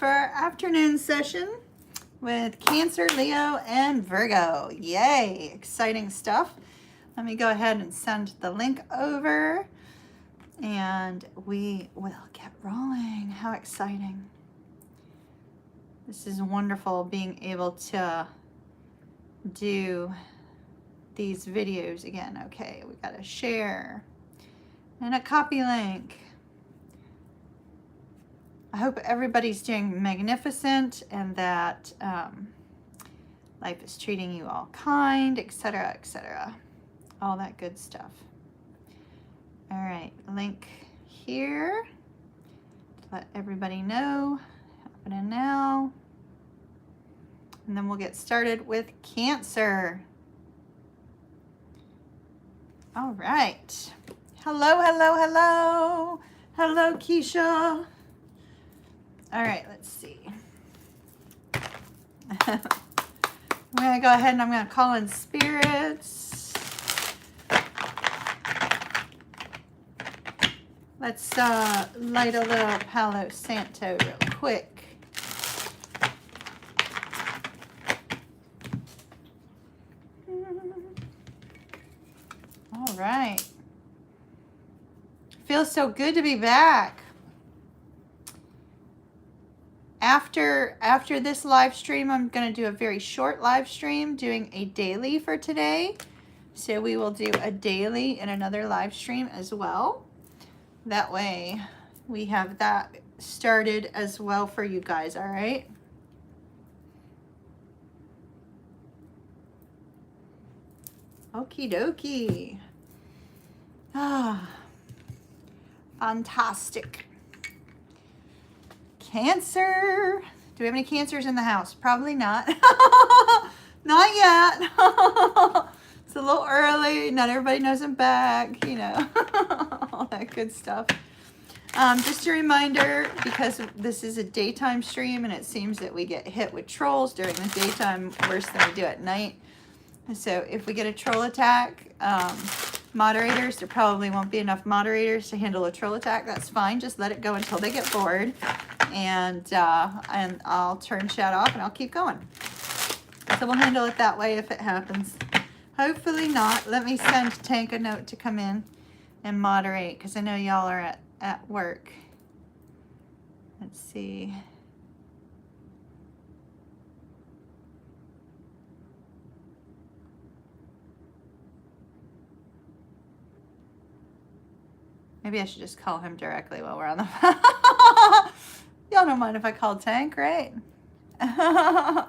for our afternoon session with Cancer, Leo, and Virgo. Yay, exciting stuff. Let me go ahead and send the link over and we will get rolling. How exciting. This is wonderful being able to do these videos again. Okay, we got to share and a copy link. I hope everybody's doing magnificent and that life is treating you all kind, etc., etc. All that good stuff. All right, link here to let everybody know. Happening now. And then we'll get started with Cancer. All right. Hello, hello, hello. Hello, Keisha. All right, let's see. I'm going to go ahead and I'm going to call in spirits. Let's light a little Palo Santo real quick. All right. Feels so good to be back. After this live stream, I'm going to do a very short live stream doing a daily for today. So we will do a daily in another live stream as well. That way we have that started as well for you guys, all right? Okie dokie. Ah, fantastic. Cancer. Do we have any Cancers in the house? Probably not. Not yet. It's a little early. Not everybody knows I'm back, you know. All that good stuff. Just a reminder, because this is a daytime stream and it seems that we get hit with trolls during the daytime worse than we do at night. So if we get a troll attack, moderators, there probably won't be enough moderators to handle a troll attack. That's fine. Just let it go until they get bored. And I'll turn chat off and I'll keep going. So we'll handle it that way if it happens. Hopefully not. Let me send Tank a note to come in and moderate because I know y'all are at work. Let's see. Maybe I should just call him directly while we're on the phone. Y'all don't mind if I call Tank, right? Hello.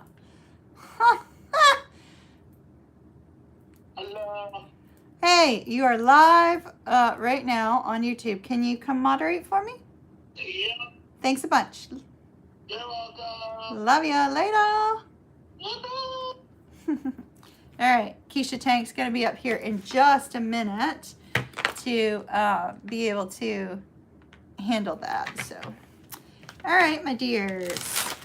Hey, you are live right now on YouTube. Can you come moderate for me? Yeah. Thanks a bunch. You're welcome. Love ya. Later. All right, Keisha Tank's going to be up here in just a minute to be able to handle that. So, all right, my dears.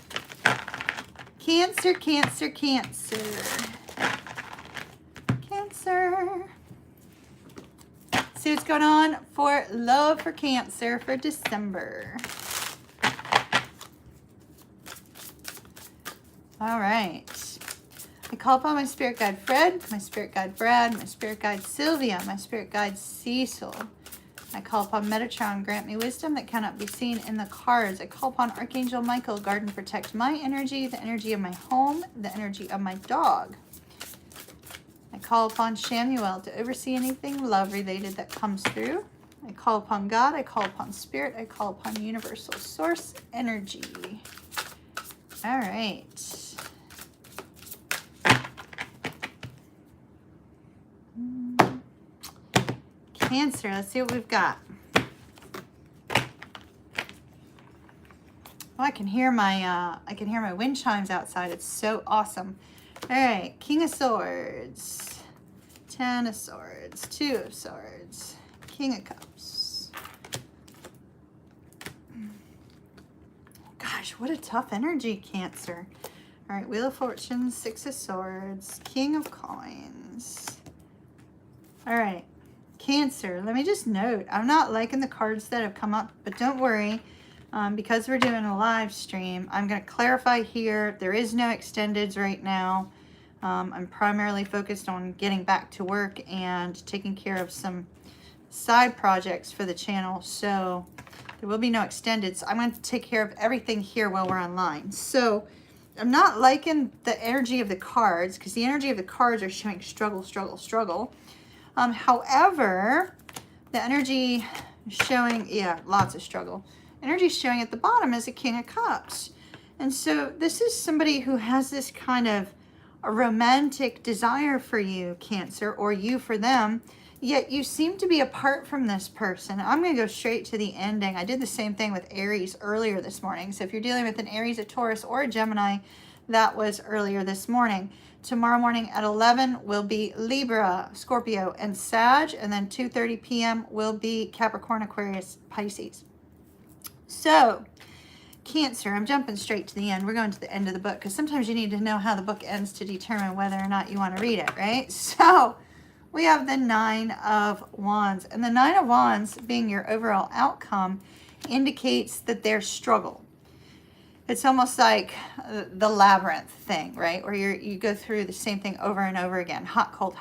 Cancer, Cancer, Cancer. Cancer. See what's going on for love for Cancer for December. All right. I call upon my spirit guide Fred, my spirit guide Brad, my spirit guide Sylvia, my spirit guide Cecil. I call upon Metatron, grant me wisdom that cannot be seen in the cards. I call upon Archangel Michael, guard and protect my energy, the energy of my home, the energy of my dog. I call upon Shamuel to oversee anything love-related that comes through. I call upon God, I call upon Spirit, I call upon Universal Source Energy. All right. Cancer, let's see what we've got. Oh, I can hear my wind chimes outside. It's so awesome. All right, King of Swords, 10 of Swords, 2 of Swords, King of Cups. Gosh, what a tough energy, Cancer. All right, Wheel of Fortune, 6 of Swords, King of Coins. All right, Cancer, let me just note, I'm not liking the cards that have come up, but don't worry. Because we're doing a live stream, I'm going to clarify here, there is no extendeds right now. I'm primarily focused on getting back to work and taking care of some side projects for the channel, so there will be no extendeds. I'm going to take care of everything here while we're online. So I'm not liking the energy of the cards, because the energy of the cards are showing struggle, struggle, struggle. However, the energy showing, yeah, lots of struggle. Energy showing at the bottom is a King of Cups. And so this is somebody who has this kind of a romantic desire for you, Cancer, or you for them, yet you seem to be apart from this person. I'm going to go straight to the ending. I did the same thing with Aries earlier this morning. So if you're dealing with an Aries, a Taurus, or a Gemini, that was earlier this morning. Tomorrow morning at 11 will be Libra, Scorpio, and Sag, and then 2:30 p.m. will be Capricorn, Aquarius, Pisces. So, Cancer, I'm jumping straight to the end. We're going to the end of the book because sometimes you need to know how the book ends to determine whether or not you want to read it, right? So, we have the Nine of Wands, and the Nine of Wands being your overall outcome indicates that there's struggle. It's almost like the labyrinth thing, right? Where you go through the same thing over and over again. Hot, cold,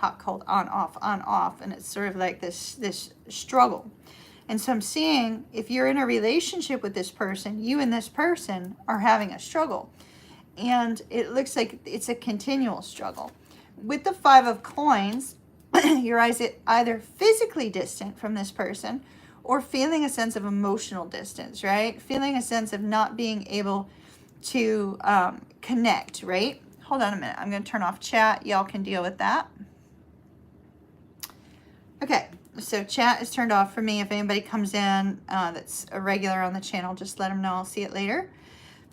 on, off. And it's sort of like this struggle. And so I'm seeing if you're in a relationship with this person, you and this person are having a struggle. And it looks like it's a continual struggle. With the Five of Coins, you're either physically distant from this person or feeling a sense of emotional distance, right? Feeling a sense of not being able to connect, right? Hold on a minute. I'm going to turn off chat. Y'all can deal with that. Okay, so chat is turned off for me. If anybody comes in that's a regular on the channel, just let them know. I'll see it later.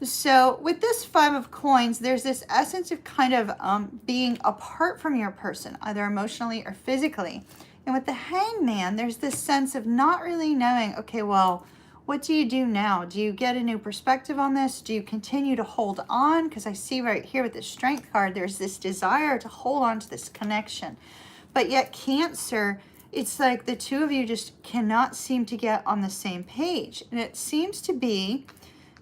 So with this Five of Coins, there's this essence of kind of being apart from your person, either emotionally or physically. And with the Hangman, there's this sense of not really knowing, okay, well, what do you do now? Do you get a new perspective on this? Do you continue to hold on? Because I see right here with the Strength card, there's this desire to hold on to this connection. But yet Cancer, it's like the two of you just cannot seem to get on the same page. And it seems to be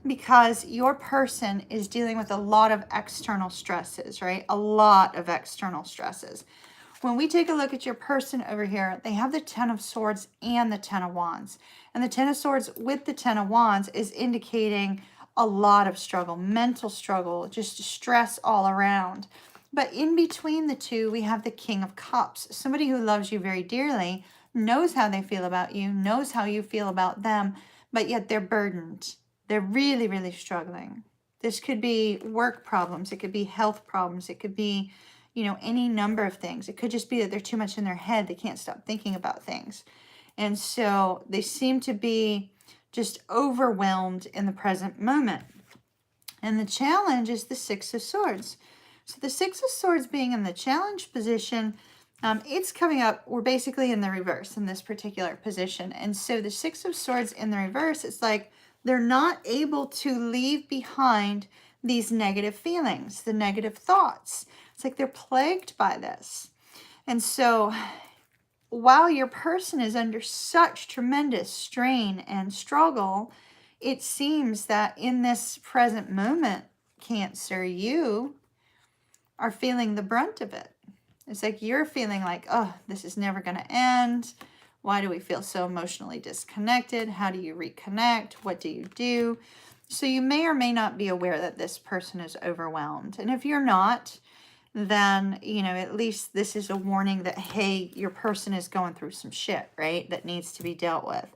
because your person is dealing with a lot of external stresses, right? A lot of external stresses. When we take a look at your person over here, they have the Ten of Swords and the Ten of Wands. And the Ten of Swords with the Ten of Wands is indicating a lot of struggle, mental struggle, just stress all around. But in between the two, we have the King of Cups. Somebody who loves you very dearly, knows how they feel about you, knows how you feel about them, but yet they're burdened. They're really, really struggling. This could be work problems. It could be health problems. It could be, you know, any number of things. It could just be that they're too much in their head. They can't stop thinking about things. And so they seem to be just overwhelmed in the present moment. And the challenge is the Six of Swords. So the Six of Swords being in the challenge position, it's coming up, we're basically in the reverse in this particular position. And so the Six of Swords in the reverse, it's like they're not able to leave behind these negative feelings, the negative thoughts. It's like they're plagued by this. And so while your person is under such tremendous strain and struggle, it seems that in this present moment, Cancer, you are feeling the brunt of it. It's like you're feeling like, oh, this is never going to end. Why do we feel so emotionally disconnected? How do you reconnect? What do you do? So you may or may not be aware that this person is overwhelmed. And if you're not, then, you know, at least this is a warning that, hey, your person is going through some shit, right? That needs to be dealt with.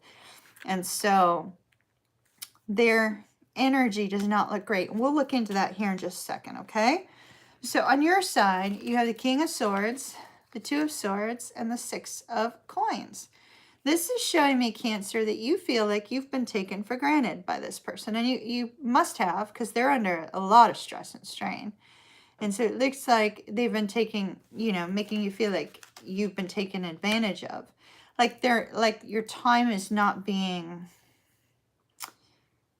And so their energy does not look great. And we'll look into that here in just a second, okay? So on your side, you have the King of Swords, the Two of Swords, and the Six of Coins. This is showing me, Cancer, that you feel like you've been taken for granted by this person. And you must have, because they're under a lot of stress and strain. And so it looks like they've been taking, you know, making you feel like you've been taken advantage of. Like your time is not being,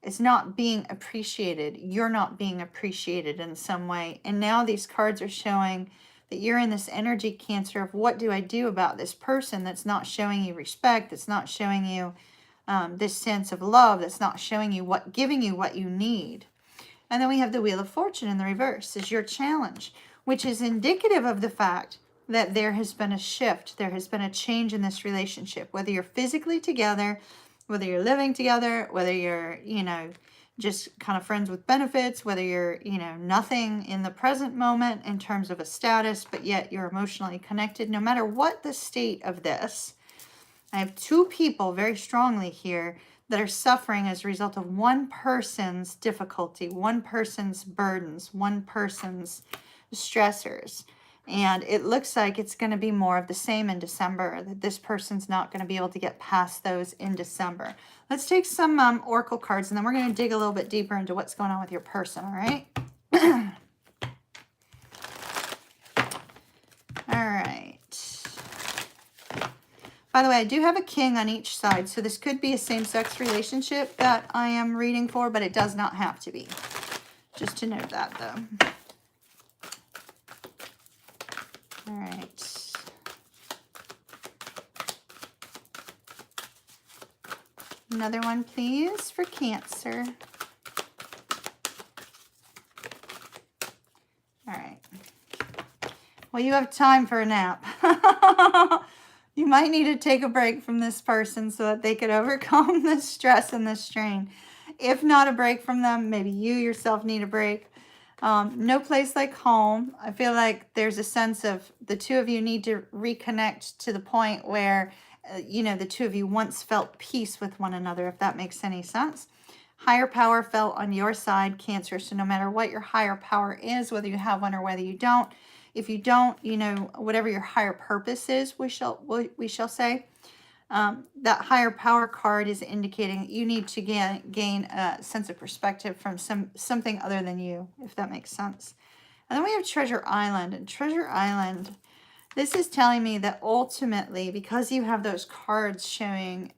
it's not being appreciated. You're not being appreciated in some way. And now these cards are showing that you're in this energy, Cancer, of what do I do about this person that's not showing you respect, that's not showing you this sense of love that's not showing you giving you what you need. And then we have the Wheel of Fortune in the reverse is your challenge, which is indicative of the fact that there has been a shift. There has been a change in this relationship, whether you're physically together, whether you're living together, whether you're, just kind of friends with benefits, whether you're, nothing in the present moment in terms of a status, but yet you're emotionally connected. No matter what the state of this, I have two people very strongly here that are suffering as a result of one person's difficulty, one person's burdens, one person's stressors. And it looks like it's going to be more of the same in December, that this person's not going to be able to get past those in December. Let's take some oracle cards, and then we're going to dig a little bit deeper into what's going on with your person, all right? All right. By the way, I do have a king on each side, so this could be a same-sex relationship that I am reading for, but it does not have to be. Just to note that, though. All right. Another one, please, for Cancer. All right. Well, you have time for a nap. You might need to take a break from this person so that they could overcome the stress and the strain. If not a break from them, maybe you yourself need a break. No place like home. I feel like there's a sense of the two of you need to reconnect to the point where, the two of you once felt peace with one another, if that makes any sense. Higher power felt on your side, Cancer. So no matter what your higher power is, whether you have one or whether you don't, if you don't, whatever your higher purpose is, we shall say, that higher power card is indicating you need to gain a sense of perspective from something other than you, if that makes sense. And then we have Treasure Island. And Treasure Island, this is telling me that ultimately, because you have those cards showing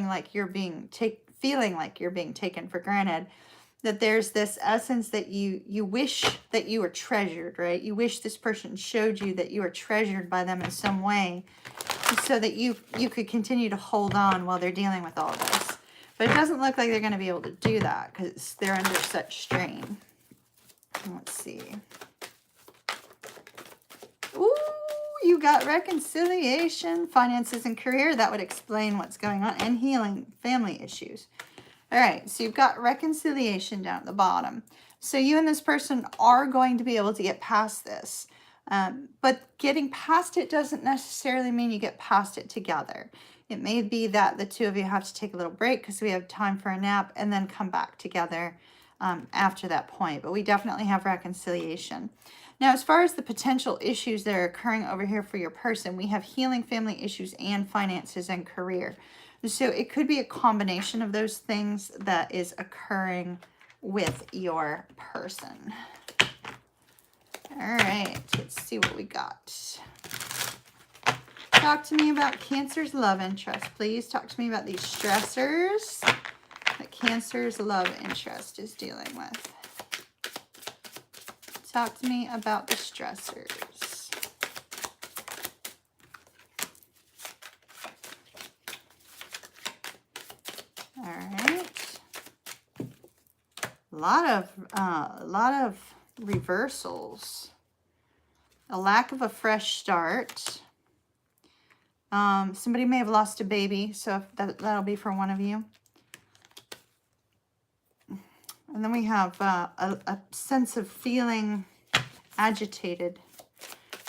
like you're feeling like you're being taken for granted, that there's this essence that you wish that you were treasured, right? You wish this person showed you that you were treasured by them in some way so that you could continue to hold on while they're dealing with all this. But it doesn't look like they're going to be able to do that because they're under such strain. Let's see. Ooh, you got reconciliation, finances, and career. That would explain what's going on, and healing family issues. All right, so you've got reconciliation down at the bottom. So you and this person are going to be able to get past this. But getting past it doesn't necessarily mean you get past it together. It may be that the two of you have to take a little break because we have time for a nap and then come back together after that point. But we definitely have reconciliation. Now, as far as the potential issues that are occurring over here for your person, we have healing family issues and finances and career. So it could be a combination of those things that is occurring with your person. All right, let's see what we got. Talk to me about Cancer's love interest, please. Talk to me about these stressors that Cancer's love interest is dealing with. Talk to me about the stressors. All right. A lot of reversals. A lack of a fresh start. Somebody may have lost a baby, so that'll be for one of you. And then we have a sense of feeling agitated.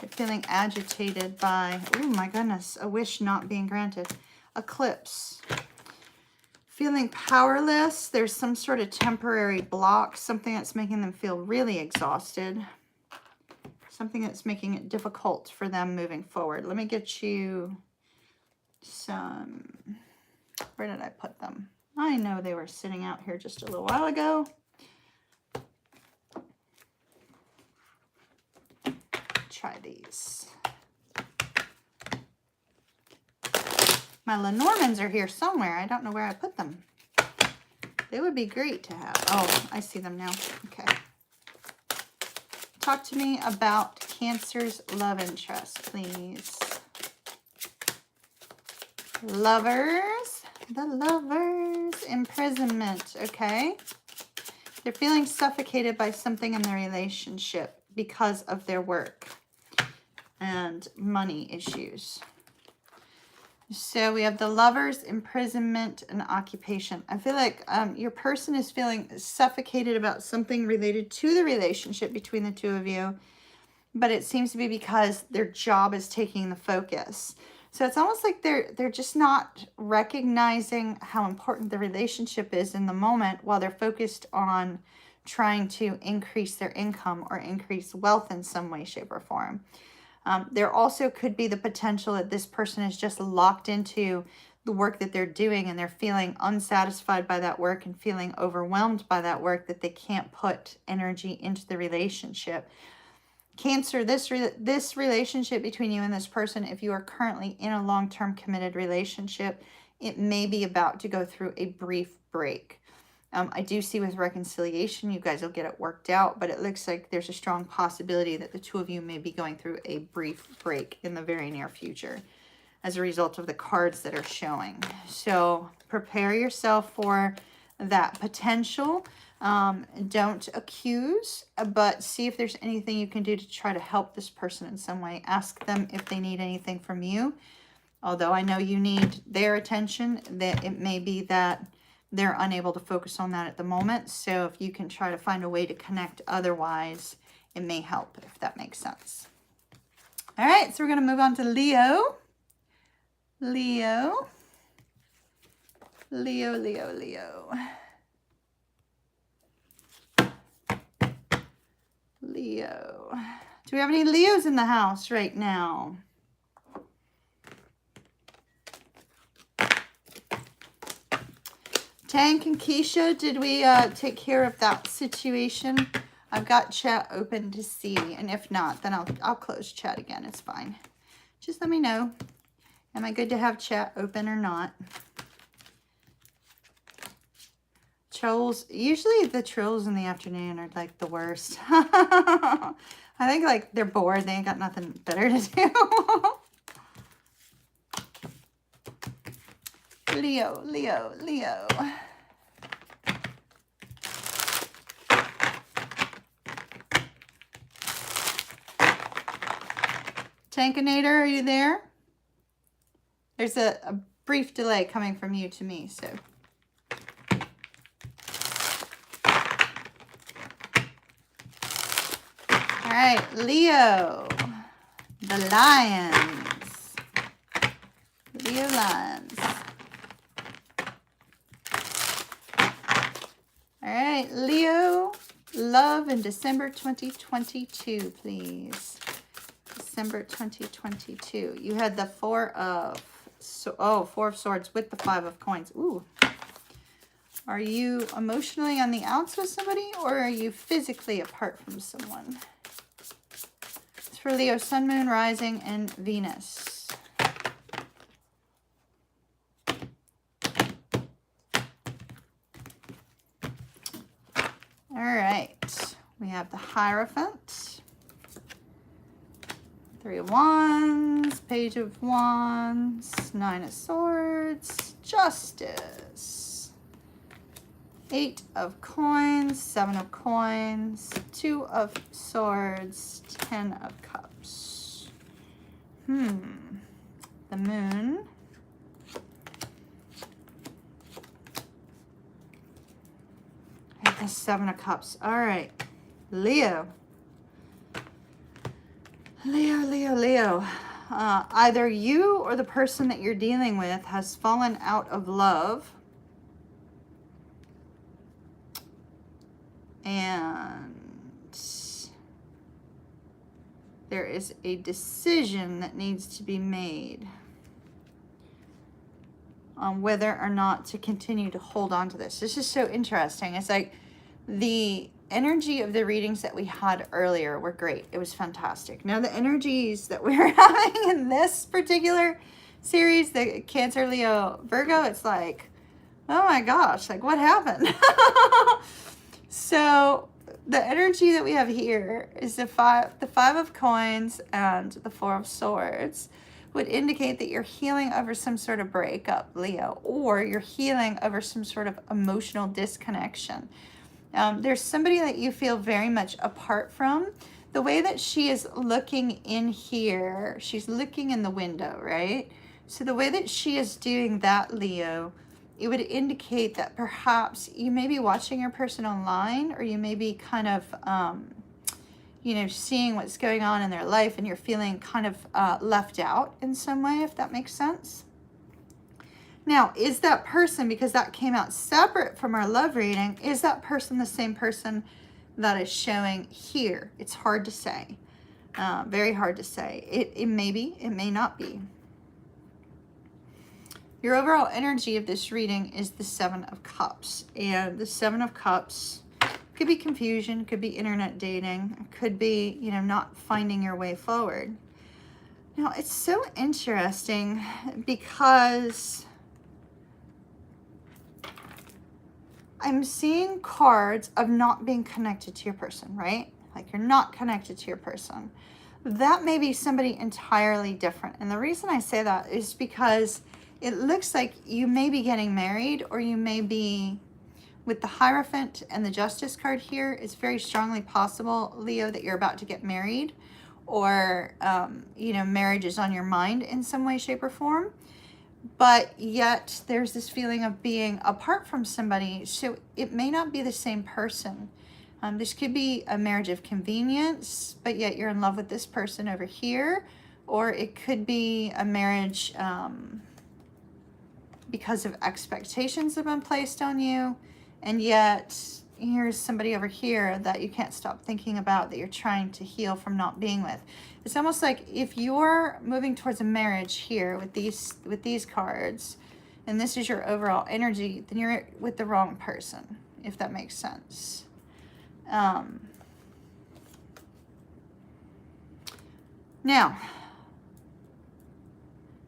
You're feeling agitated by, oh my goodness, a wish not being granted. Eclipse. Feeling powerless. There's some sort of temporary block, something that's making them feel really exhausted. Something that's making it difficult for them moving forward. Let me get you some, where did I put them? I know they were sitting out here just a little while ago. Try these. My Lenormands are here somewhere. I don't know where I put them. They would be great to have. Oh, I see them now. Okay. Talk to me about Cancer's love interest, please. Lovers. The Lovers, imprisonment, okay? They're feeling suffocated by something in their relationship because of their work and money issues. So we have the Lovers, imprisonment, and occupation. I feel like your person is feeling suffocated about something related to the relationship between the two of you, but it seems to be because their job is taking the focus. So it's almost like they're just not recognizing how important the relationship is in the moment while they're focused on trying to increase their income or increase wealth in some way, shape, or form. There also could be the potential that this person is just locked into the work that they're doing and they're feeling unsatisfied by that work and feeling overwhelmed by that work that they can't put energy into the relationship. Cancer, this relationship between you and this person, if you are currently in a long-term committed relationship, it may be about to go through a brief break. I do see with reconciliation, you guys will get it worked out, but it looks like there's a strong possibility that the two of you may be going through a brief break in the very near future as a result of the cards that are showing. So prepare yourself for that potential. Don't accuse, but see if there's anything you can do to try to help this person in some way. Ask them if they need anything from you. Although I know you need their attention, that it may be that they're unable to focus on that at the moment. So if you can try to find a way to connect otherwise, it may help, if that makes sense. All right, so we're going to move on to Leo. Leo. Leo, Leo, Leo. Leo. Do we have any Leos in the house right now? Tank and Keisha, did we take care of that situation? I've got chat open to see, and if not, then I'll close chat again. It's fine. Just let me know. Am I good to have chat open or not? Trolls, usually the trolls in the afternoon are like the worst. I think like they're bored. They ain't got nothing better to do. Leo, Leo, Leo. Tankinator, are you there? There's a brief delay coming from you to me, so. All right, Leo, the Lions. Leo Lions. All right, Leo, love in December 2022, please. December 2022. You had the Four of Swords with the Five of Coins. Ooh. Are you emotionally on the outs with somebody, or are you physically apart from someone? It's for Leo, Sun, Moon, Rising, and Venus. All right. We have the Hierophant. Three of Wands, Page of Wands, Nine of Swords, Justice, Eight of Coins, Seven of Coins, Two of Swords, 10 of Cups. The Moon. And the Seven of Cups. All right, Leo. Leo, Leo, Leo. Either you or the person that you're dealing with has fallen out of love. And there is a decision that needs to be made on whether or not to continue to hold on to this. This is so interesting. It's like the energy of the readings that we had earlier were great. It was fantastic. Now the energies that we're having in this particular series, the Cancer, Leo, Virgo, it's like, oh my gosh, like what happened? So the energy that we have here is the five of Coins and the Four of Swords. would indicate that you're healing over some sort of breakup, Leo, or you're healing over some sort of emotional disconnection. There's somebody that you feel very much apart from. The way that she is looking in here, she's looking in the window, right? So the way that she is doing that, Leo, it would indicate that perhaps you may be watching your person online, or you may be kind of, you know, seeing what's going on in their life, and you're feeling kind of left out in some way, if that makes sense. Now, is that person, because that came out separate from our love reading, is that person the same person that is showing here? It's hard to say. Very hard to say. It may be, it may not be. Your overall energy of this reading is the Seven of Cups. And the Seven of Cups could be confusion, could be internet dating, could be, you know, not finding your way forward. Now, it's so interesting because I'm seeing cards of not being connected to your person, right? Like you're not connected to your person. That may be somebody entirely different. And the reason I say that is because it looks like you may be getting married, or you may be, with the Hierophant and the Justice card here, it's very strongly possible, Leo, that you're about to get married, or, you know, marriage is on your mind in some way, shape, or form. But yet there's this feeling of being apart from somebody. So it may not be the same person. This could be a marriage of convenience, but yet you're in love with this person over here. Or it could be a marriage because of expectations that have been placed on you. And yet here's somebody over here that you can't stop thinking about, that you're trying to heal from not being with. It's almost like if you're moving towards a marriage here with these cards, and this is your overall energy, then you're with the wrong person, if that makes sense. Now,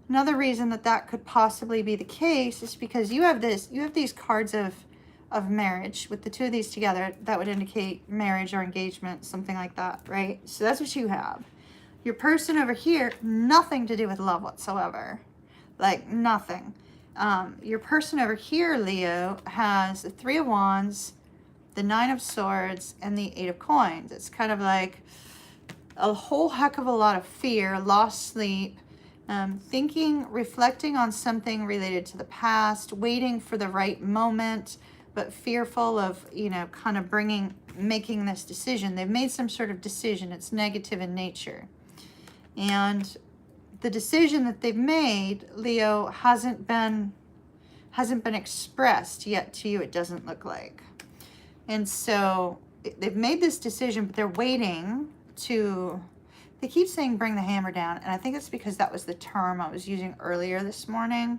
another reason that could possibly be the case is because you have these cards of marriage. With the two of these together, that would indicate marriage or engagement, something like that, right? So that's what you have. Your person over here, nothing to do with love whatsoever. Like, nothing. Your person over here, Leo, has the Three of Wands, the Nine of Swords, and the Eight of Coins. It's kind of like a whole heck of a lot of fear, lost sleep, thinking, reflecting on something related to the past, waiting for the right moment, but fearful of, you know, kind of making this decision. They've made some sort of decision. It's negative in nature. And the decision that they've made, Leo, hasn't been expressed yet to you, it doesn't look like. And so they've made this decision, but they're waiting to, they keep saying bring the hammer down. And I think it's because that was the term I was using earlier this morning.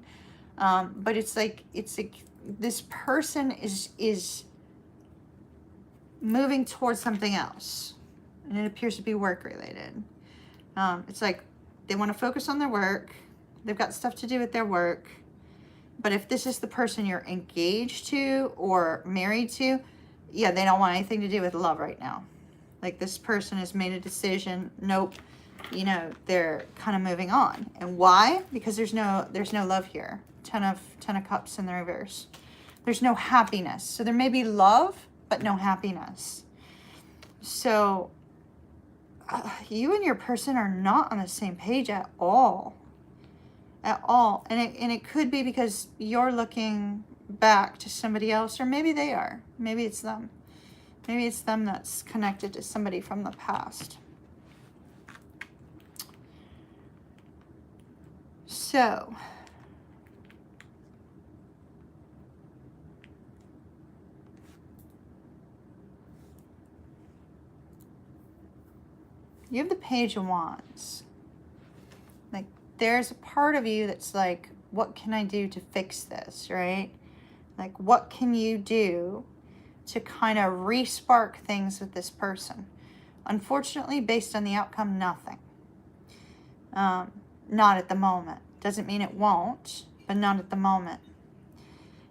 But it's like this person is moving towards something else. And it appears to be work related. It's like they want to focus on their work. They've got stuff to do with their work. But if this is the person you're engaged to or married to, yeah, they don't want anything to do with love right now. Like, this person has made a decision. Nope. You know, they're kind of moving on. And why? Because there's no love here. Ten of Cups in the reverse. There's no happiness. So there may be love, but no happiness. So you and your person are not on the same page at all. At all. And it could be because you're looking back to somebody else, or maybe they are. Maybe it's them. Maybe it's them that's connected to somebody from the past. So, you have the Page of Wands. Like, there's a part of you that's like, what can I do to fix this, right? Like, what can you do to kind of re-spark things with this person? Unfortunately, based on the outcome, nothing. Not at the moment. Doesn't mean it won't, but not at the moment.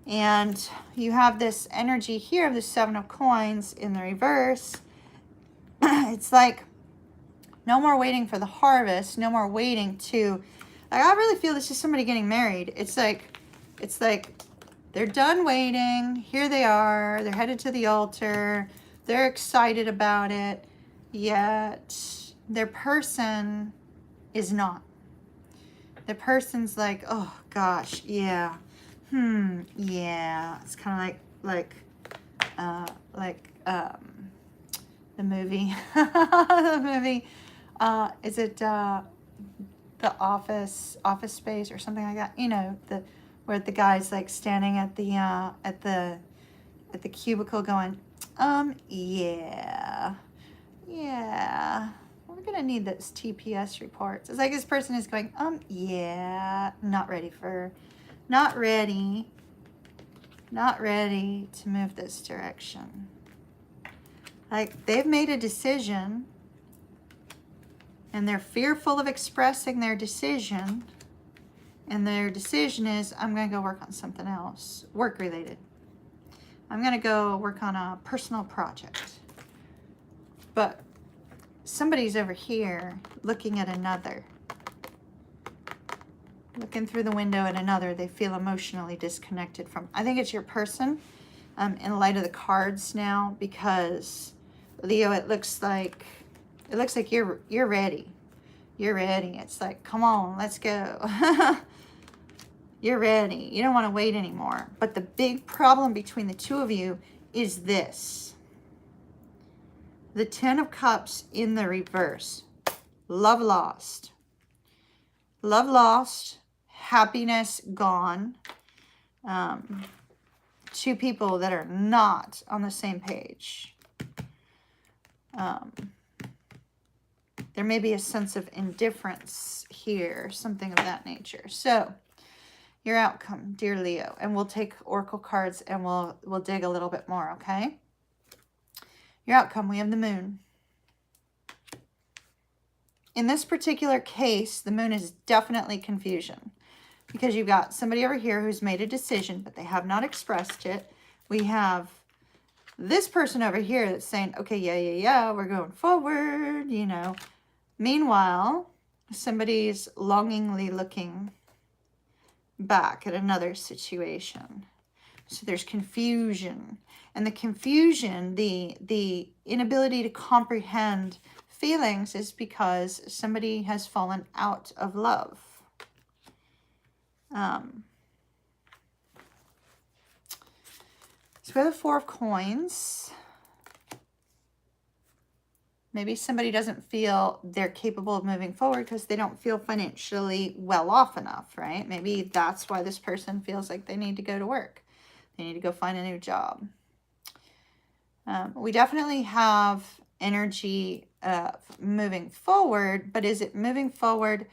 And you have this energy here of the Seven of Coins in the reverse. It's like, no more waiting for the harvest. No more waiting to Like, I really feel this is somebody getting married. It's like they're done waiting. Here they are. They're headed to the altar. They're excited about it. Yet their person is not. The person's like, oh gosh, yeah. Yeah. It's kind of like the movie. The movie. Is it the Office Space or something like that? You know, where the guy's like standing at the cubicle going, yeah, we're gonna need those TPS reports. It's like this person is going, yeah, not ready to move this direction. Like, they've made a decision and they're fearful of expressing their decision. And their decision is, I'm going to go work on something else, work related. I'm going to go work on a personal project. But somebody's over here looking at another. Looking through the window at another, they feel emotionally disconnected from. I think it's your person, in light of the cards now, because Leo, it looks like you're ready. You're ready. It's like, come on, let's go. You're ready. You don't want to wait anymore. But the big problem between the two of you is this. The Ten of Cups in the reverse. Love lost. Love lost. Happiness gone. Two people that are not on the same page. There may be a sense of indifference here, something of that nature. So, your outcome, dear Leo, and we'll take oracle cards and we'll dig a little bit more, okay? Your outcome, we have the moon. In this particular case, the moon is definitely confusion, because you've got somebody over here who's made a decision, but they have not expressed it. We have this person over here that's saying, okay, yeah, we're going forward, you know. Meanwhile, somebody's longingly looking back at another situation. So there's confusion. And the confusion, the inability to comprehend feelings is because somebody has fallen out of love. So we have the Four of Coins. Maybe somebody doesn't feel they're capable of moving forward because they don't feel financially well off enough, right? Maybe that's why this person feels like they need to go to work. They need to go find a new job. We definitely have energy moving forward, but is it moving forward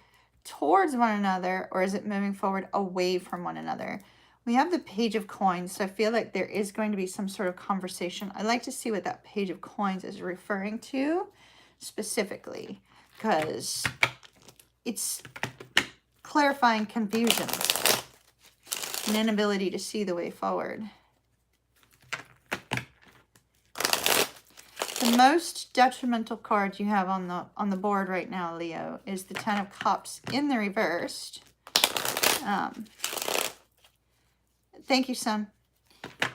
towards one another, or is it moving forward away from one another? We have the Page of Coins, so I feel like there is going to be some sort of conversation. I'd like to see what that Page of Coins is referring to specifically, because it's clarifying confusion, an inability to see the way forward. The most detrimental card you have on the board right now, Leo, is the Ten of Cups in the reversed. Thank you, son.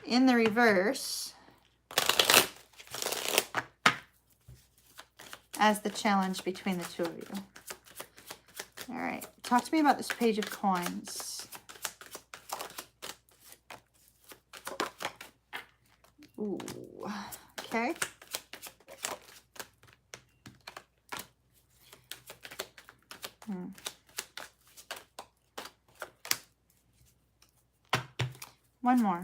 In the reverse, as the challenge between the two of you. All right. Talk to me about this Page of Coins. Ooh. Okay. One more.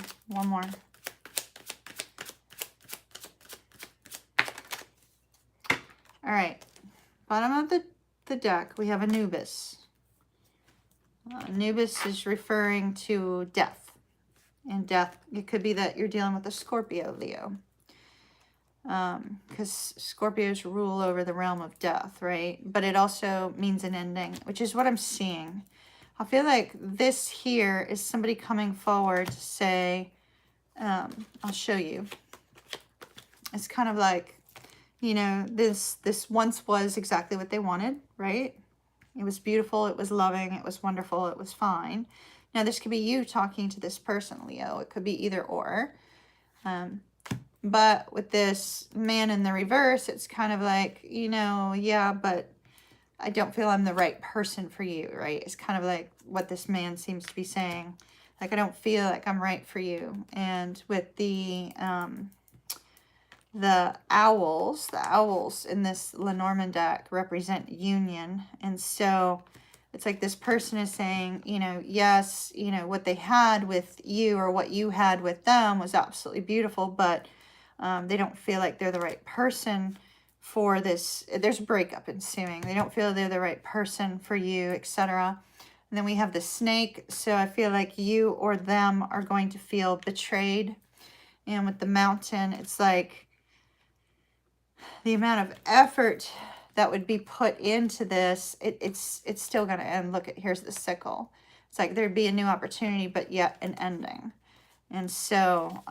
All right. Bottom of the deck, we have Anubis. Anubis is referring to death. And death, it could be that you're dealing with a Scorpio, Leo. Because Scorpios rule over the realm of death, right? But it also means an ending, which is what I'm seeing. I feel like this here is somebody coming forward to say, I'll show you. It's kind of like, you know, this once was exactly what they wanted, right? It was beautiful. It was loving. It was wonderful. It was fine. Now, this could be you talking to this person, Leo. It could be either or. But with this man in the reverse, it's kind of like, you know, yeah, but I don't feel I'm the right person for you, right? It's kind of like what this man seems to be saying. Like, I don't feel like I'm right for you. And with the owls in this Lenormand deck represent union. And so it's like this person is saying, you know, yes, you know, what they had with you or what you had with them was absolutely beautiful, but they don't feel like they're the right person for this. There's a breakup ensuing. They don't feel they're the right person for you, etc. And then we have the snake. So I feel like you or them are going to feel betrayed. And with the mountain, it's like the amount of effort that would be put into this, it's still going to end. Look, here's the sickle. It's like there'd be a new opportunity, but yet an ending. And so,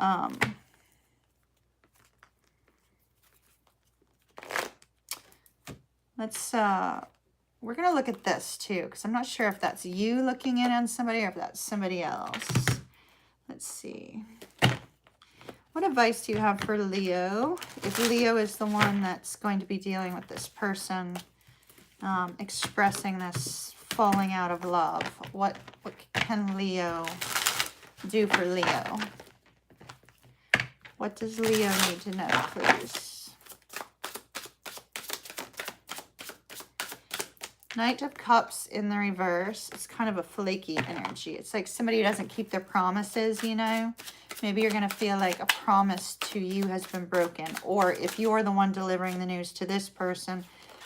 we're going to look at this too, because I'm not sure if that's you looking in on somebody or if that's somebody else. Let's see. What advice do you have for Leo? If Leo is the one that's going to be dealing with this person, expressing this falling out of love, what can Leo do for Leo? What does Leo need to know, please? Knight of Cups in the reverse. It's kind of a flaky energy. It's like somebody who doesn't keep their promises, you know. Maybe you're going to feel like a promise to you has been broken. Or if you're the one delivering the news to this person,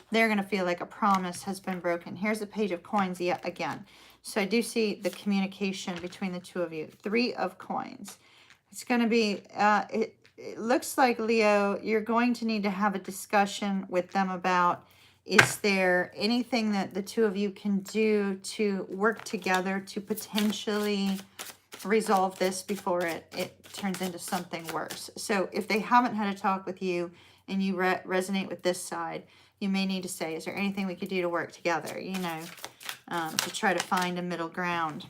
they're going to feel like a promise has been broken. Here's the Page of Coins yet again. So I do see the communication between the two of you. 3 of Coins. It's going to be, it looks like, Leo, you're going to need to have a discussion with them about, is there anything that the two of you can do to work together to potentially resolve this before it turns into something worse. So if they haven't had a talk with you and you resonate with this side, you may need to say, is there anything we could do to work together, you know, to try to find a middle ground.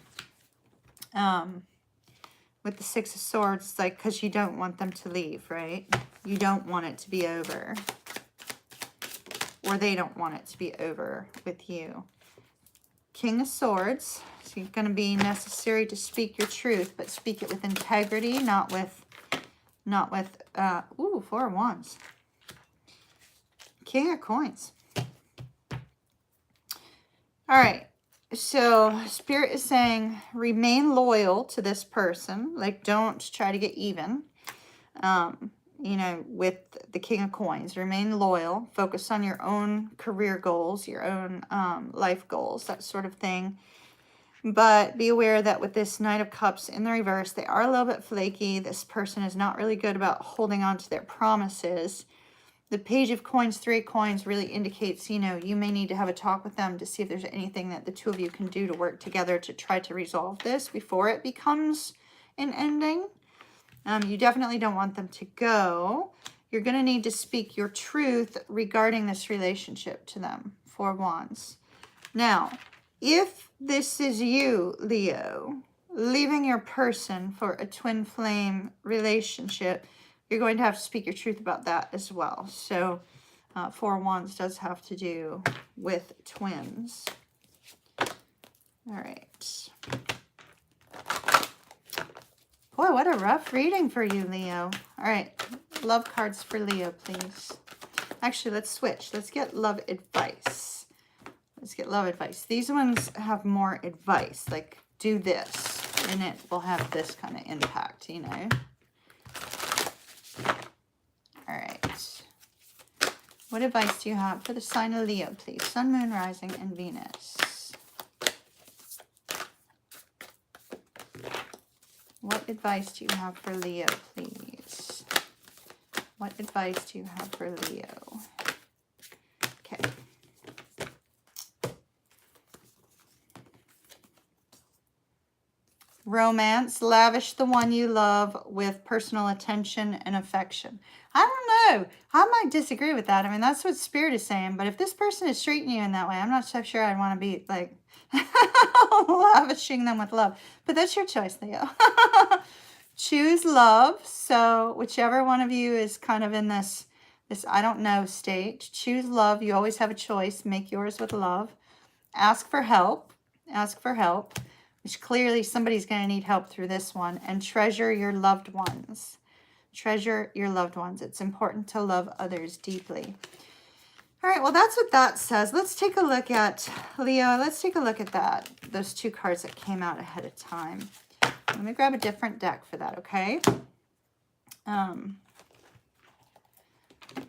With the 6 of Swords, it's like, because you don't want them to leave, right? You don't want it to be over. Or they don't want it to be over with you. King of Swords. So it's going to be necessary to speak your truth, but speak it with integrity, not with, 4 of Wands. King of Coins. All right. So Spirit is saying remain loyal to this person. Like, don't try to get even. You know, with the King of Coins, remain loyal. Focus on your own career goals, your own life goals, that sort of thing. But be aware that with this Knight of Cups in the reverse, they are a little bit flaky. This person is not really good about holding on to their promises. The Page of Coins, 3 of Coins, really indicates, you know, you may need to have a talk with them to see if there's anything that the two of you can do to work together to try to resolve this before it becomes an ending. You definitely don't want them to go. You're going to need to speak your truth regarding this relationship to them. 4 of Wands. Now, if this is you, Leo, leaving your person for a twin flame relationship, you're going to have to speak your truth about that as well. So 4 of Wands does have to do with twins. All right. Boy, what a rough reading for you, Leo. All right, love cards for Leo, please. Actually, let's switch. Let's get love advice. Let's get love advice. These ones have more advice, like do this, and it will have this kind of impact, you know. All right. What advice do you have for the sign of Leo, please? Sun, Moon, Rising, and Venus. What advice do you have for Leo, please? What advice do you have for Leo? Okay. Romance, lavish the one you love with personal attention and affection. I don't know. I might disagree with that. I mean, that's what Spirit is saying. But if this person is treating you in that way, I'm not so sure I'd want to be like lavishing them with love. But that's your choice, Leo. Choose love. So whichever one of you is kind of in this I don't know state, choose love. You always have a choice. Make yours with love. Ask for help. Ask for help. Which clearly somebody's going to need help through this one. And treasure your loved ones. Treasure your loved ones. It's important to love others deeply. All right, well, that's what that says. Let's take a look at, Leo, let's take a look at that. Those two cards that came out ahead of time. Let me grab a different deck for that, okay?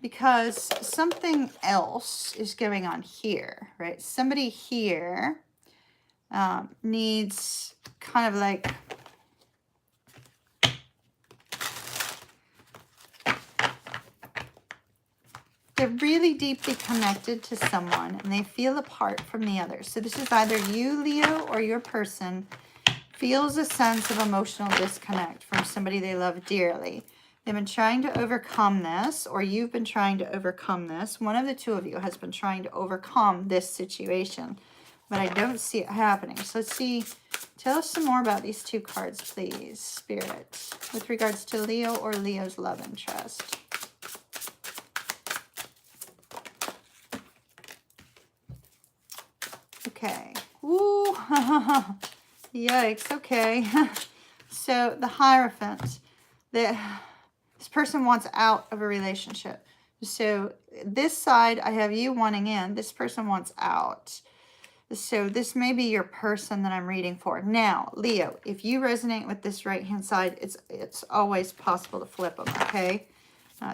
Because something else is going on here, right? Somebody here needs kind of like they're really deeply connected to someone and they feel apart from the other. So this is either you, Leo, or your person feels a sense of emotional disconnect from somebody they love dearly. They've been trying to overcome this, or you've been trying to overcome this. One of the two of you has been trying to overcome this situation, but I don't see it happening. So let's see. Tell us some more about these two cards, please, Spirit, with regards to Leo or Leo's love interest. Okay. Ooh. Yikes. Okay. So the Hierophant. This person wants out of a relationship. So this side, I have you wanting in. This person wants out. So this may be your person that I'm reading for. Now, Leo, if you resonate with this right-hand side, it's always possible to flip them, okay?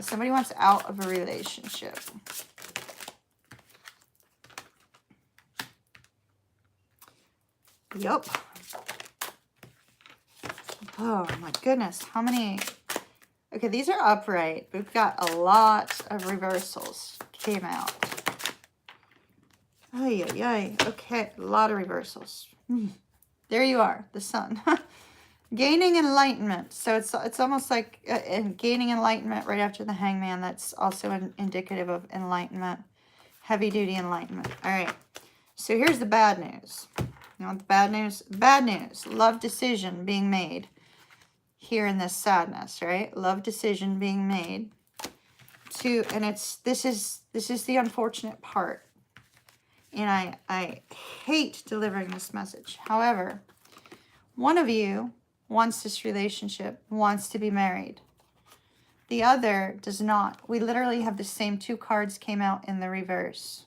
Somebody wants out of a relationship. Yup. Oh, my goodness. How many... Okay, these are upright. We've got a lot of reversals came out. Ay, ay, ay. Okay, a lot of reversals. There you are, the Sun. Gaining enlightenment. So it's almost like gaining enlightenment right after the Hangman. That's also indicative of enlightenment. Heavy-duty enlightenment. All right. So here's the bad news. You want the bad news? Bad news. Love decision being made. Here in this sadness, right? Love decision being made and this is the unfortunate part. And I hate delivering this message. However, one of you wants this relationship, wants to be married. The other does not. We literally have the same two cards came out in the reverse.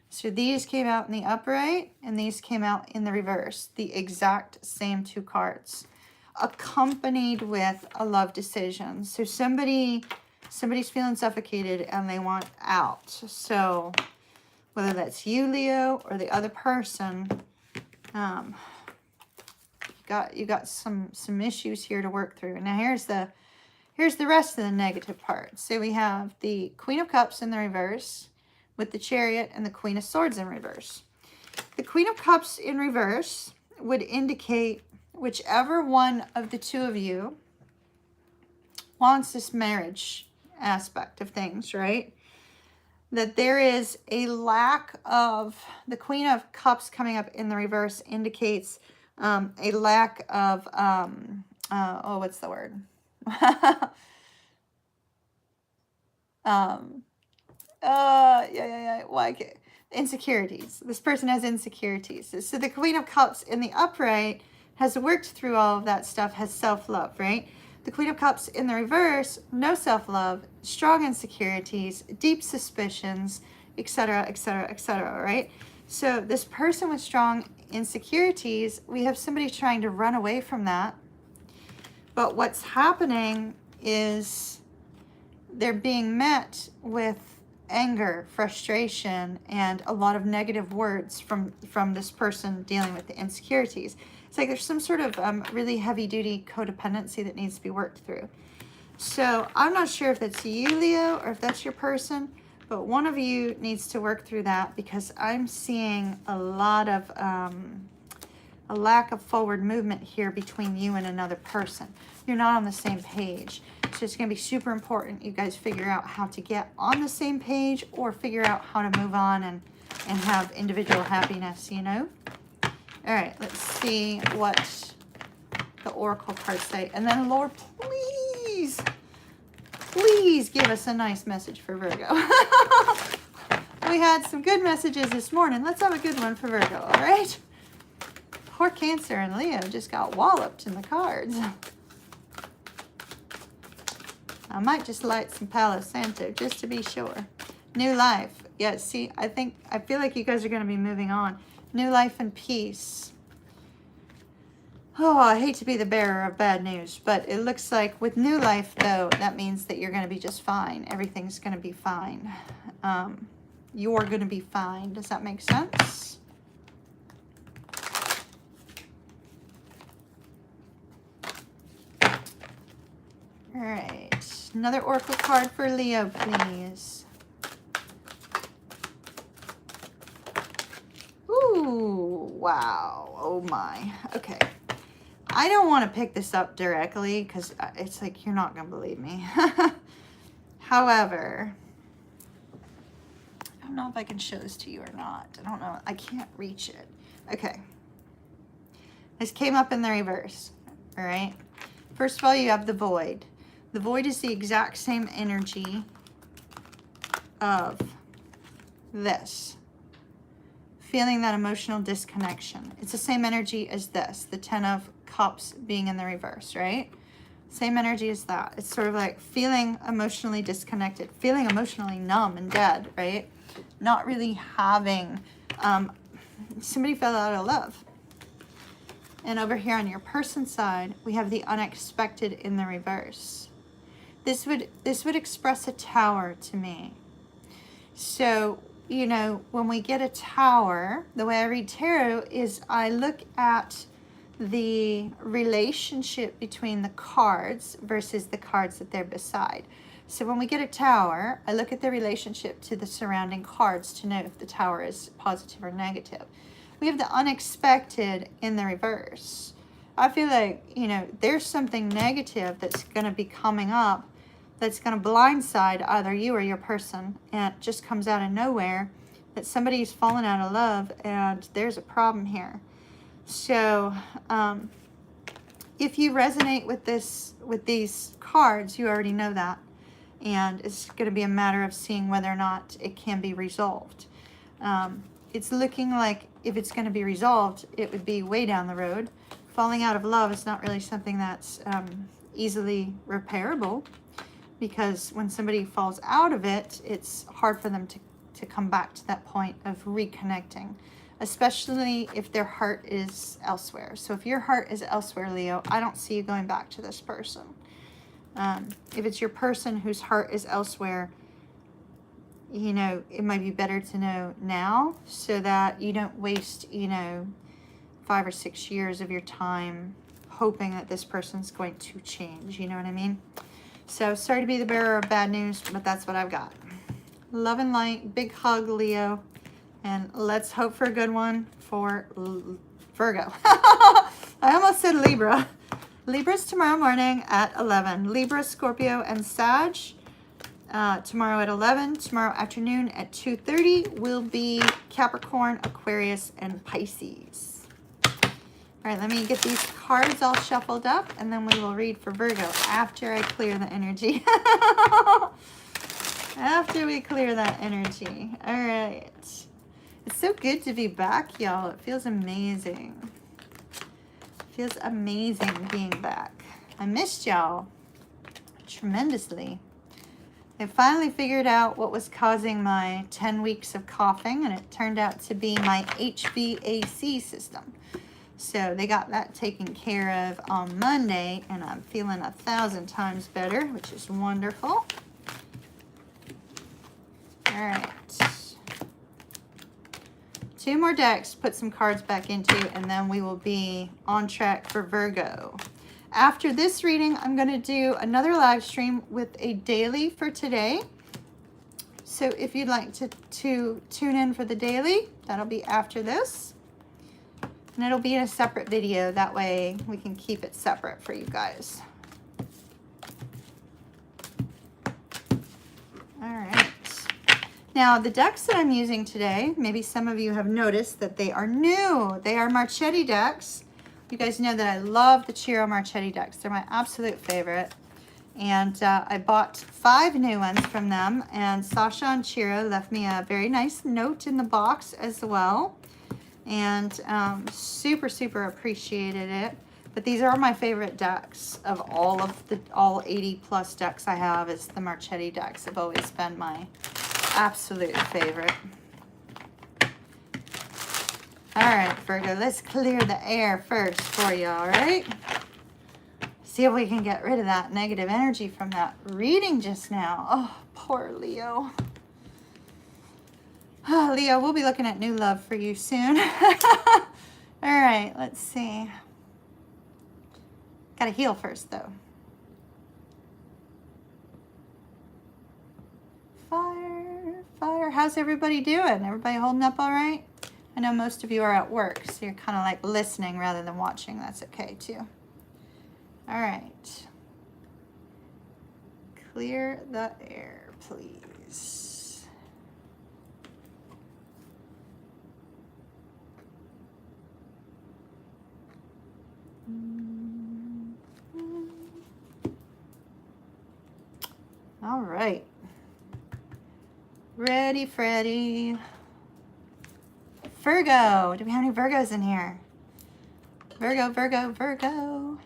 So these came out in the upright and these came out in the reverse. The exact same two cards. Accompanied with a love decision. So somebody's feeling suffocated and they want out. So whether that's you, Leo, or the other person, you got some issues here to work through. Now here's the rest of the negative part. So we have the Queen of Cups in the reverse with the Chariot and the Queen of Swords in reverse. The Queen of Cups in reverse would indicate whichever one of the two of you wants this marriage aspect of things, right? That there is a lack of, the Queen of Cups coming up in the reverse indicates a lack of, what's the word? Insecurities. This person has insecurities. So the Queen of Cups in the upright has worked through all of that stuff, has self-love, right? The Queen of Cups in the reverse, no self-love, strong insecurities, deep suspicions, etc., etc., etc., right? So this person with strong insecurities, we have somebody trying to run away from that. But what's happening is they're being met with anger, frustration, and a lot of negative words from this person dealing with the insecurities. It's like there's some sort of really heavy-duty codependency that needs to be worked through. So I'm not sure if that's you, Leo, or if that's your person, but one of you needs to work through that because I'm seeing a lot of a lack of forward movement here between you and another person. You're not on the same page. So it's going to be super important you guys figure out how to get on the same page or figure out how to move on and have individual happiness, you know? All right, let's see what the Oracle cards say. And then, Lord, please give us a nice message for Virgo. We had some good messages this morning. Let's have a good one for Virgo, all right? Poor Cancer and Leo just got walloped in the cards. I might just light some Palo Santo just to be sure. New life. Yeah, see, I feel like you guys are going to be moving on. New life and peace. Oh, I hate to be the bearer of bad news, but it looks like with new life, though, that means that you're going to be just fine. Everything's going to be fine. You're going to be fine. Does that make sense? All right. Another Oracle card for Leo, please. Ooh, wow. Oh, my. Okay. I don't want to pick this up directly because it's like you're not going to believe me. However, I don't know if I can show this to you or not. I don't know. I can't reach it. Okay. This came up in the reverse. All right. First of all, you have the void. The void is the exact same energy of this. Feeling that emotional disconnection. It's the same energy as this, the 10 of Cups being in the reverse, right? Same energy as that. It's sort of like feeling emotionally disconnected, feeling emotionally numb and dead, right? Not really having, somebody fell out of love. And over here on your person side, we have the unexpected in the reverse. This would express a tower to me. So, you know, when we get a tower, the way I read tarot is I look at the relationship between the cards versus the cards that they're beside. So when we get a tower, I look at the relationship to the surrounding cards to know if the tower is positive or negative. We have the unexpected in the reverse. I feel like, you know, there's something negative that's going to be coming up that's going to blindside either you or your person, and it just comes out of nowhere that somebody's fallen out of love and there's a problem here. So if you resonate with these cards, you already know that, and it's going to be a matter of seeing whether or not it can be resolved. It's looking like if it's going to be resolved, it would be way down the road. Falling out of love is not really something that's easily repairable, because when somebody falls out of it, it's hard for them to come back to that point of reconnecting, especially if their heart is elsewhere. So if your heart is elsewhere, Leo, I don't see you going back to this person. If it's your person whose heart is elsewhere, you know, it might be better to know now so that you don't waste, you know, 5 or 6 years of your time hoping that this person's going to change. You know what I mean? So sorry to be the bearer of bad news, but that's what I've got. Love and light. Big hug, Leo. And let's hope for a good one for Virgo. I almost said Libra. Libra's tomorrow morning at 11. Libra, Scorpio, and Sag tomorrow at 11. Tomorrow afternoon at 2:30 will be Capricorn, Aquarius, and Pisces. All right, let me get these cards all shuffled up, and then we will read for Virgo after I clear the energy. After we clear that energy. All right. It's so good to be back, y'all. It feels amazing. It feels amazing being back. I missed y'all tremendously. I finally figured out what was causing my 10 weeks of coughing, and it turned out to be my HVAC system. So they got that taken care of on Monday, and I'm feeling 1,000 times better, which is wonderful. All right. 2 more decks, put some cards back into, and then we will be on track for Virgo. After this reading, I'm going to do another live stream with a daily for today. So if you'd like to tune in for the daily, that'll be after this. And it'll be in a separate video. That way we can keep it separate for you guys. All right. Now, the decks that I'm using today, maybe some of you have noticed that they are new. They are Marchetti decks. You guys know that I love the Chiro Marchetti decks. They're my absolute favorite. And I bought 5 new ones from them. And Sasha and Chiro left me a very nice note in the box as well. And super, super appreciated it. But these are my favorite decks of all 80 plus decks I have. Is the Marchetti decks have always been my absolute favorite. All right, Virgo, let's clear the air first for you, all right? See if we can get rid of that negative energy from that reading just now. Oh, poor Leo. Oh, Leo, we'll be looking at new love for you soon. All right, let's see. Got to heal first, though. Fire. How's everybody doing? Everybody holding up all right? I know most of you are at work, so you're kind of like listening rather than watching. That's okay, too. All right. Clear the air, please. All right. Ready, Freddy. Virgo. Do we have any Virgos in here? Virgo, Virgo, Virgo.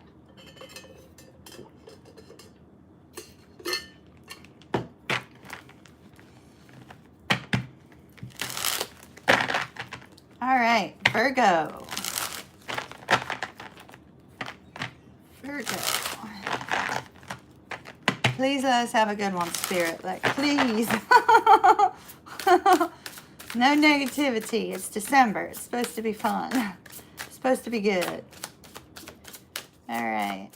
All right, Virgo. Virgo. Please let us have a good one, Spirit. Like, please. No negativity. It's December. It's supposed to be fun. It's supposed to be good. All right.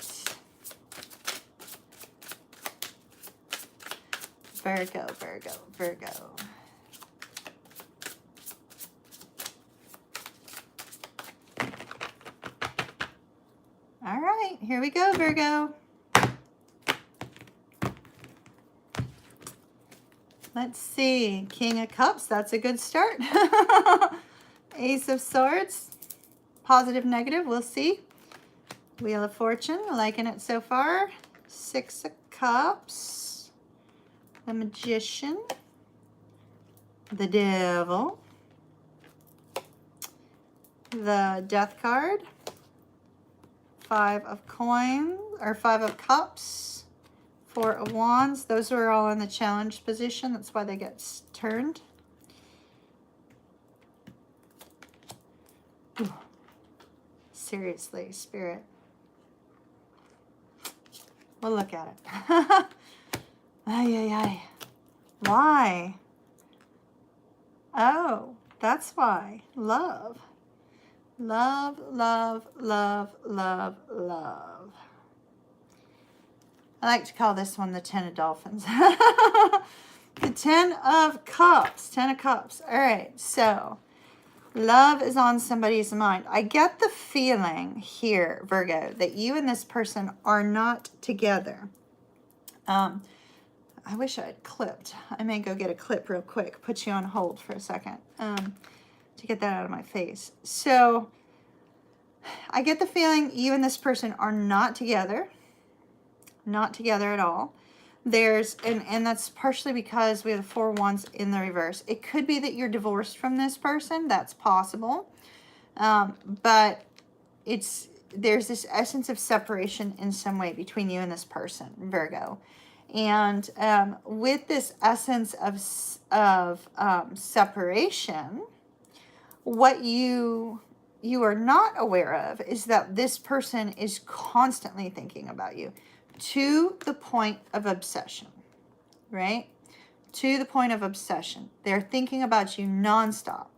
Virgo, Virgo, Virgo. All right, here we go, Virgo. Let's see, King of Cups, that's a good start. Ace of Swords, positive, negative, we'll see. Wheel of Fortune, liking it so far. 6 of Cups, the Magician, the Devil, the Death card, 5 of Coins, or 5 of Cups, 4 of Wands. Those are all in the challenge position. That's why they get turned. Ooh. Seriously, Spirit. We'll look at it. Ay, ay, ay. Why? Oh, that's why. Love. Love, love, love, love, love. I like to call this one the 10 of Dolphins. The 10 of Cups. 10 of Cups. All right, so love is on somebody's mind. I get the feeling here, Virgo, that you and this person are not together. I wish I had clipped. I may go get a clip real quick. Put you on hold for a second to get that out of my face. So I get the feeling you and this person are not together. Not together at all. There's, and that's partially because we have the 4 Wands in the reverse. It could be that you're divorced from this person. That's possible. But there's this essence of separation in some way between you and this person, Virgo. And with this essence of separation, what you are not aware of is that this person is constantly thinking about you. To the point of obsession, right? To the point of obsession. They're thinking about you nonstop.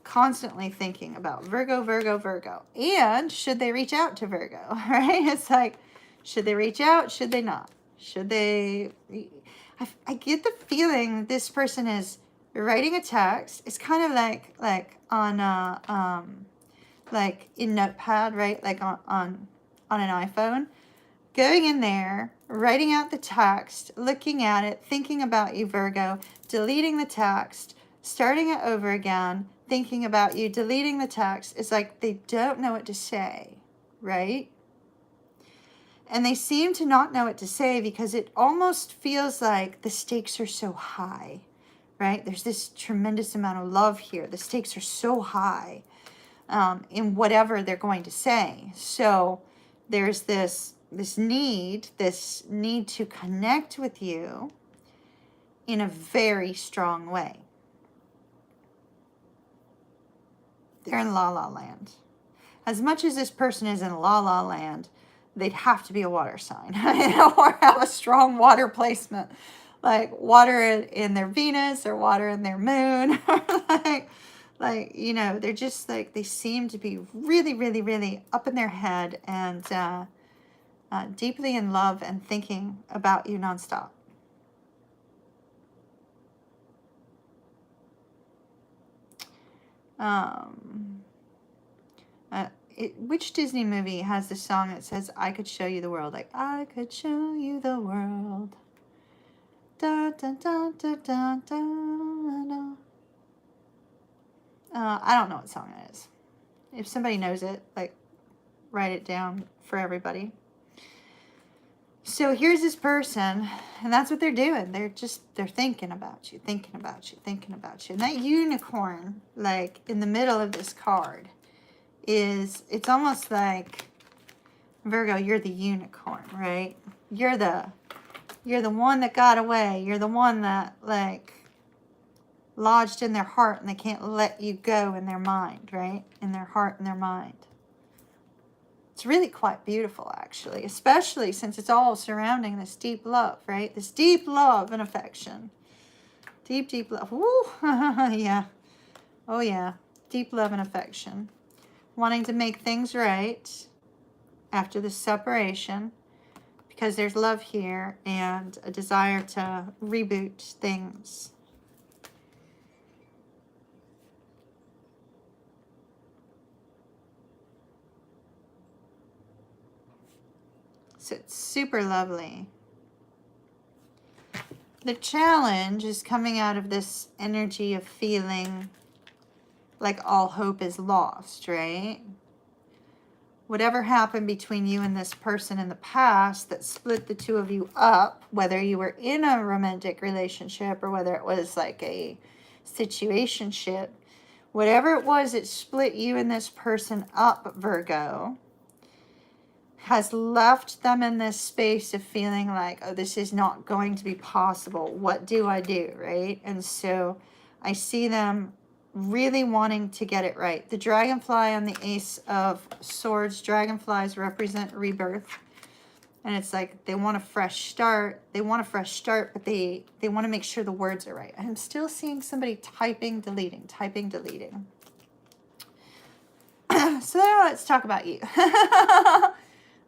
Constantly thinking about Virgo, Virgo, Virgo. And should they reach out to Virgo, right? It's like, should they reach out? Should they not? Should they? I get the feeling that this person is writing a text. It's kind of like like in Notepad, right? Like on an iPhone. Going in there, writing out the text, looking at it, thinking about you, Virgo, deleting the text, starting it over again, thinking about you, deleting the text. It's like they don't know what to say, right? And they seem to not know what to say because it almost feels like the stakes are so high, right? There's this tremendous amount of love here. The stakes are so high in whatever they're going to say. So there's this need to connect with you in a very strong way. They're in la la land. As much as this person is in la la land, they'd have to be a water sign or have a strong water placement, like water in their Venus or water in their moon, like you know, they're just like, they seem to be really, really, really up in their head and deeply in love and thinking about you nonstop. Which Disney movie has the song that says, I could show you the world? Like, I could show you the world. Da, da, da, da, da, da, da. I don't know what song it is. If somebody knows it, like, write it down for everybody. So here's this person, and that's what they're doing. They're thinking about you, thinking about you, thinking about you. And that unicorn, like, in the middle of this card, it's almost like, Virgo, you're the unicorn, right? You're the one that got away. You're the one that, like, lodged in their heart and they can't let you go in their mind, right? In their heart and their mind. It's really quite beautiful, actually, especially since it's all surrounding this deep love, right? This deep love and affection. Deep, deep love. Woo! Yeah. Oh, yeah. Deep love and affection. Wanting to make things right after the separation because there's love here and a desire to reboot things. So it's super lovely. The challenge is coming out of this energy of feeling like all hope is lost, right? Whatever happened between you and this person in the past that split the two of you up, whether you were in a romantic relationship or whether it was like a situationship, whatever it was that split you and this person up, Virgo, has left them in this space of feeling like, oh, this is not going to be possible. What do I do, right? And so I see them really wanting to get it right. The dragonfly on the Ace of Swords, dragonflies represent rebirth. And it's like they want a fresh start. They want a fresh start, but they want to make sure the words are right. I'm still seeing somebody typing, deleting, typing, deleting. So now let's talk about you.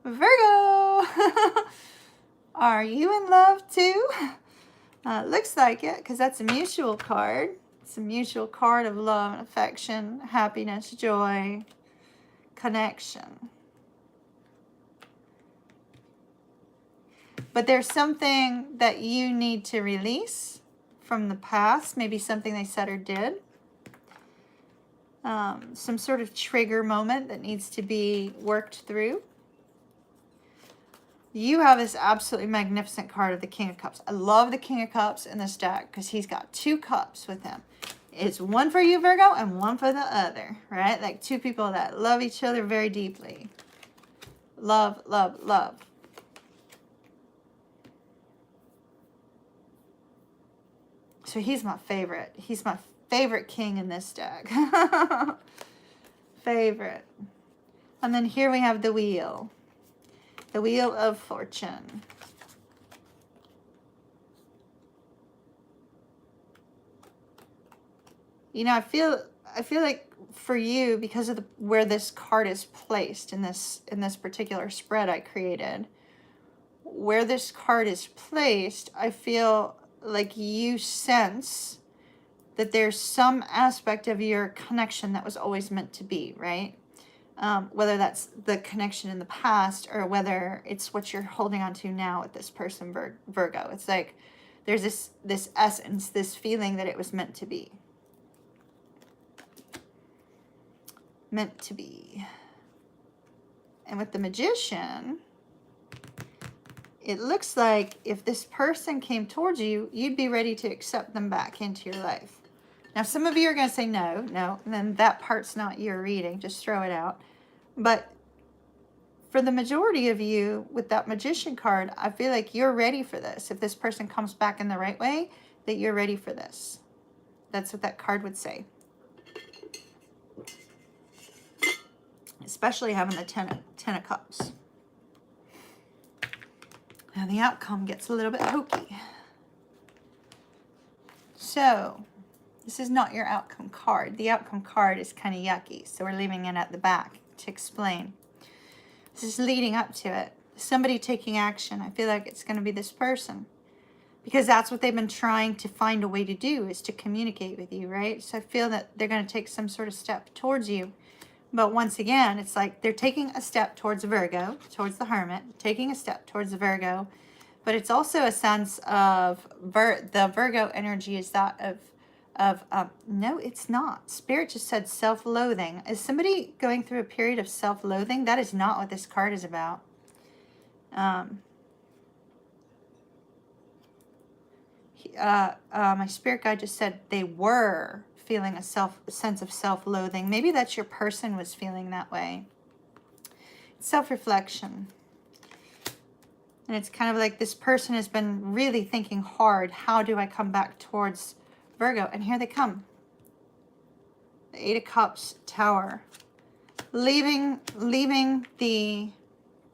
Virgo, are you in love too? Looks like it, because that's a mutual card. It's a mutual card of love and affection, happiness, joy, connection. But there's something that you need to release from the past, maybe something they said or did. Some sort of trigger moment that needs to be worked through. You have this absolutely magnificent card of the King of Cups. I love the King of Cups in this deck because he's got two cups with him. It's one for you, Virgo, and one for the other, right? Like two people that love each other very deeply. Love, love, love. So he's my favorite. He's my favorite king in this deck. Favorite. And then here we have the wheel. The Wheel of Fortune. You know, I feel like for you, because of where this card is placed in this particular spread I created, where this card is placed, I feel like you sense that there's some aspect of your connection that was always meant to be, right? Whether that's the connection in the past or whether it's what you're holding on to now with this person, Virgo. It's like there's this essence, this feeling that it was meant to be. Meant to be. And with the Magician, it looks like if this person came towards you, you'd be ready to accept them back into your life. Now, some of you are going to say no, and then that part's not your reading. Just throw it out. But for the majority of you, with that Magician card, I feel like you're ready for this. If this person comes back in the right way, that you're ready for this. That's what that card would say. Especially having the Ten of Cups. Now the outcome gets a little bit hokey. So, this is not your outcome card. The outcome card is kind of yucky, so we're leaving it at the back to explain. This is leading up to it. Somebody taking action. I feel like it's going to be this person. Because that's what they've been trying to find a way to do, is to communicate with you, right? So I feel that they're going to take some sort of step towards you. But once again, it's like they're taking a step towards Virgo, towards the Hermit, taking a step towards the Virgo. But it's also a sense of the Virgo energy is that of no, it's not. Spirit just said self-loathing. Is somebody going through a period of self-loathing? That is not what this card is about. My spirit guide just said they were feeling a sense of self-loathing. Maybe that's your person was feeling that way. Self-reflection. And it's kind of like this person has been really thinking hard. How do I come back towards Virgo? And here they come. The Eight of Cups, Tower. Leaving the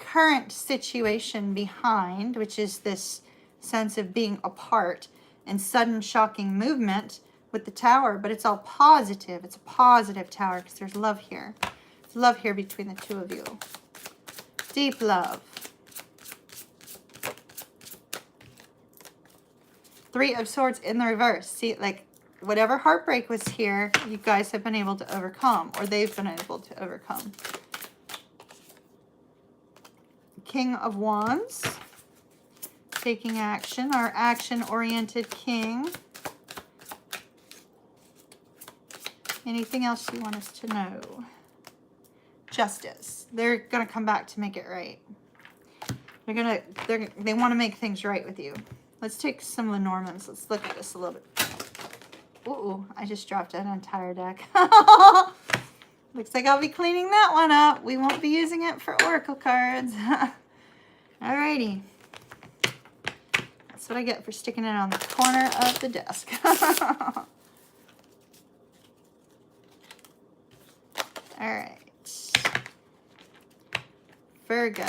current situation behind, which is this sense of being apart and sudden shocking movement with the Tower, but it's all positive. It's a positive Tower because there's love here. There's love here between the two of you. Deep love. Three of Swords in the reverse. See, like, whatever heartbreak was here, you guys have been able to overcome, or they've been able to overcome. King of Wands. Taking action. Our action-oriented king. Anything else you want us to know? Justice. They're going to come back to make it right. They want to make things right with you. Let's take some Lenormands. Let's look at this a little bit. Ooh, I just dropped an entire deck. Looks like I'll be cleaning that one up. We won't be using it for oracle cards. Alrighty. That's what I get for sticking it on the corner of the desk. Alright. Virgo.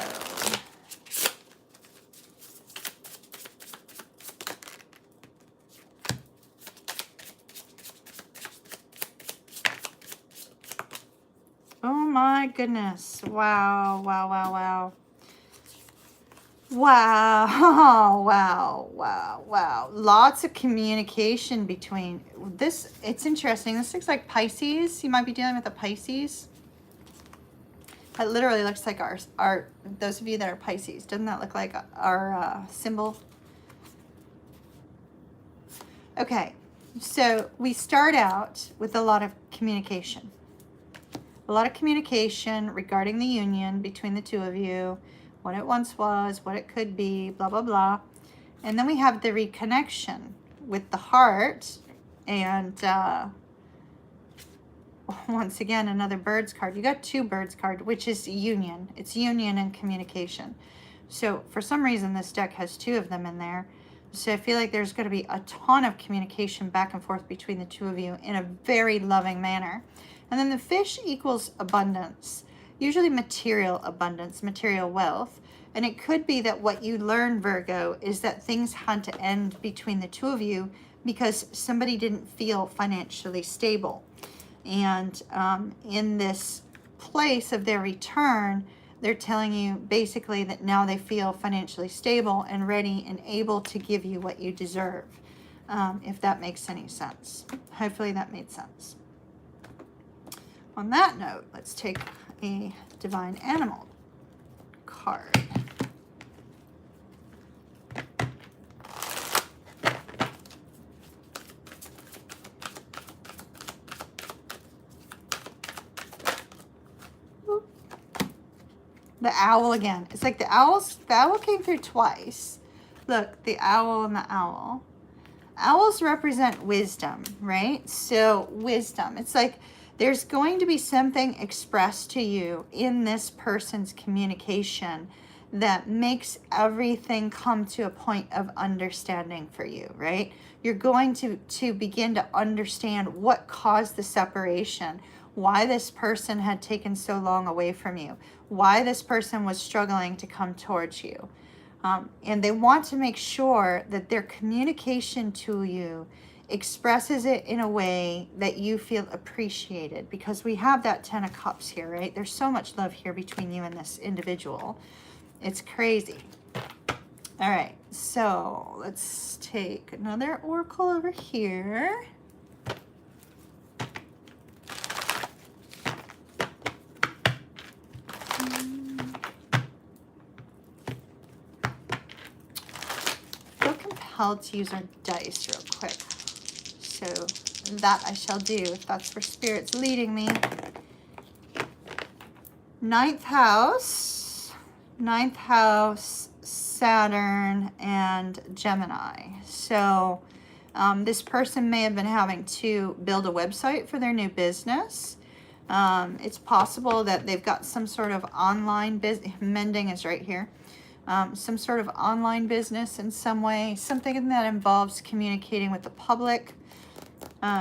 Oh my goodness. Wow, wow, wow, wow. Wow, wow, wow, wow. Lots of communication between this. It's interesting. This looks like Pisces. You might be dealing with a Pisces. That literally looks like our those of you that are Pisces. Doesn't that look like our symbol? Okay, so we start out with a lot of communication. A lot of communication regarding the union between the two of you, what it once was, what it could be, blah, blah, blah. And then we have the reconnection with the heart and once again, another birds card. You got two birds card, which is union. It's union and communication. So for some reason, this deck has two of them in there. So I feel like there's going to be a ton of communication back and forth between the two of you in a very loving manner. And then the fish equals abundance, usually material abundance, material wealth. And it could be that what you learn, Virgo, is that things had to end between the two of you because somebody didn't feel financially stable. And in this place of their return, they're telling you basically that now they feel financially stable and ready and able to give you what you deserve. if that makes any sense. Hopefully that made sense. On that note, let's take a divine animal card. The owl again. It's like the owl came through twice. Look, the owl and the owl. Owls represent wisdom, right? So wisdom. It's like there's going to be something expressed to you in this person's communication that makes everything come to a point of understanding for you, right? You're going to begin to understand what caused the separation, why this person had taken so long away from you, why this person was struggling to come towards you. And they want to make sure that their communication to you expresses it in a way that you feel appreciated, because we have that 10 of Cups here, right? There's so much love here between you and this individual. It's crazy. All right, so let's take another oracle over here. To use our dice real quick, so that I shall do if that's where Spirit's leading me. Ninth house, Saturn and Gemini. So this person may have been having to build a website for their new business. It's possible that they've got some sort of online business. Mending is right here. Some sort of online business in some way, something that involves communicating with the public.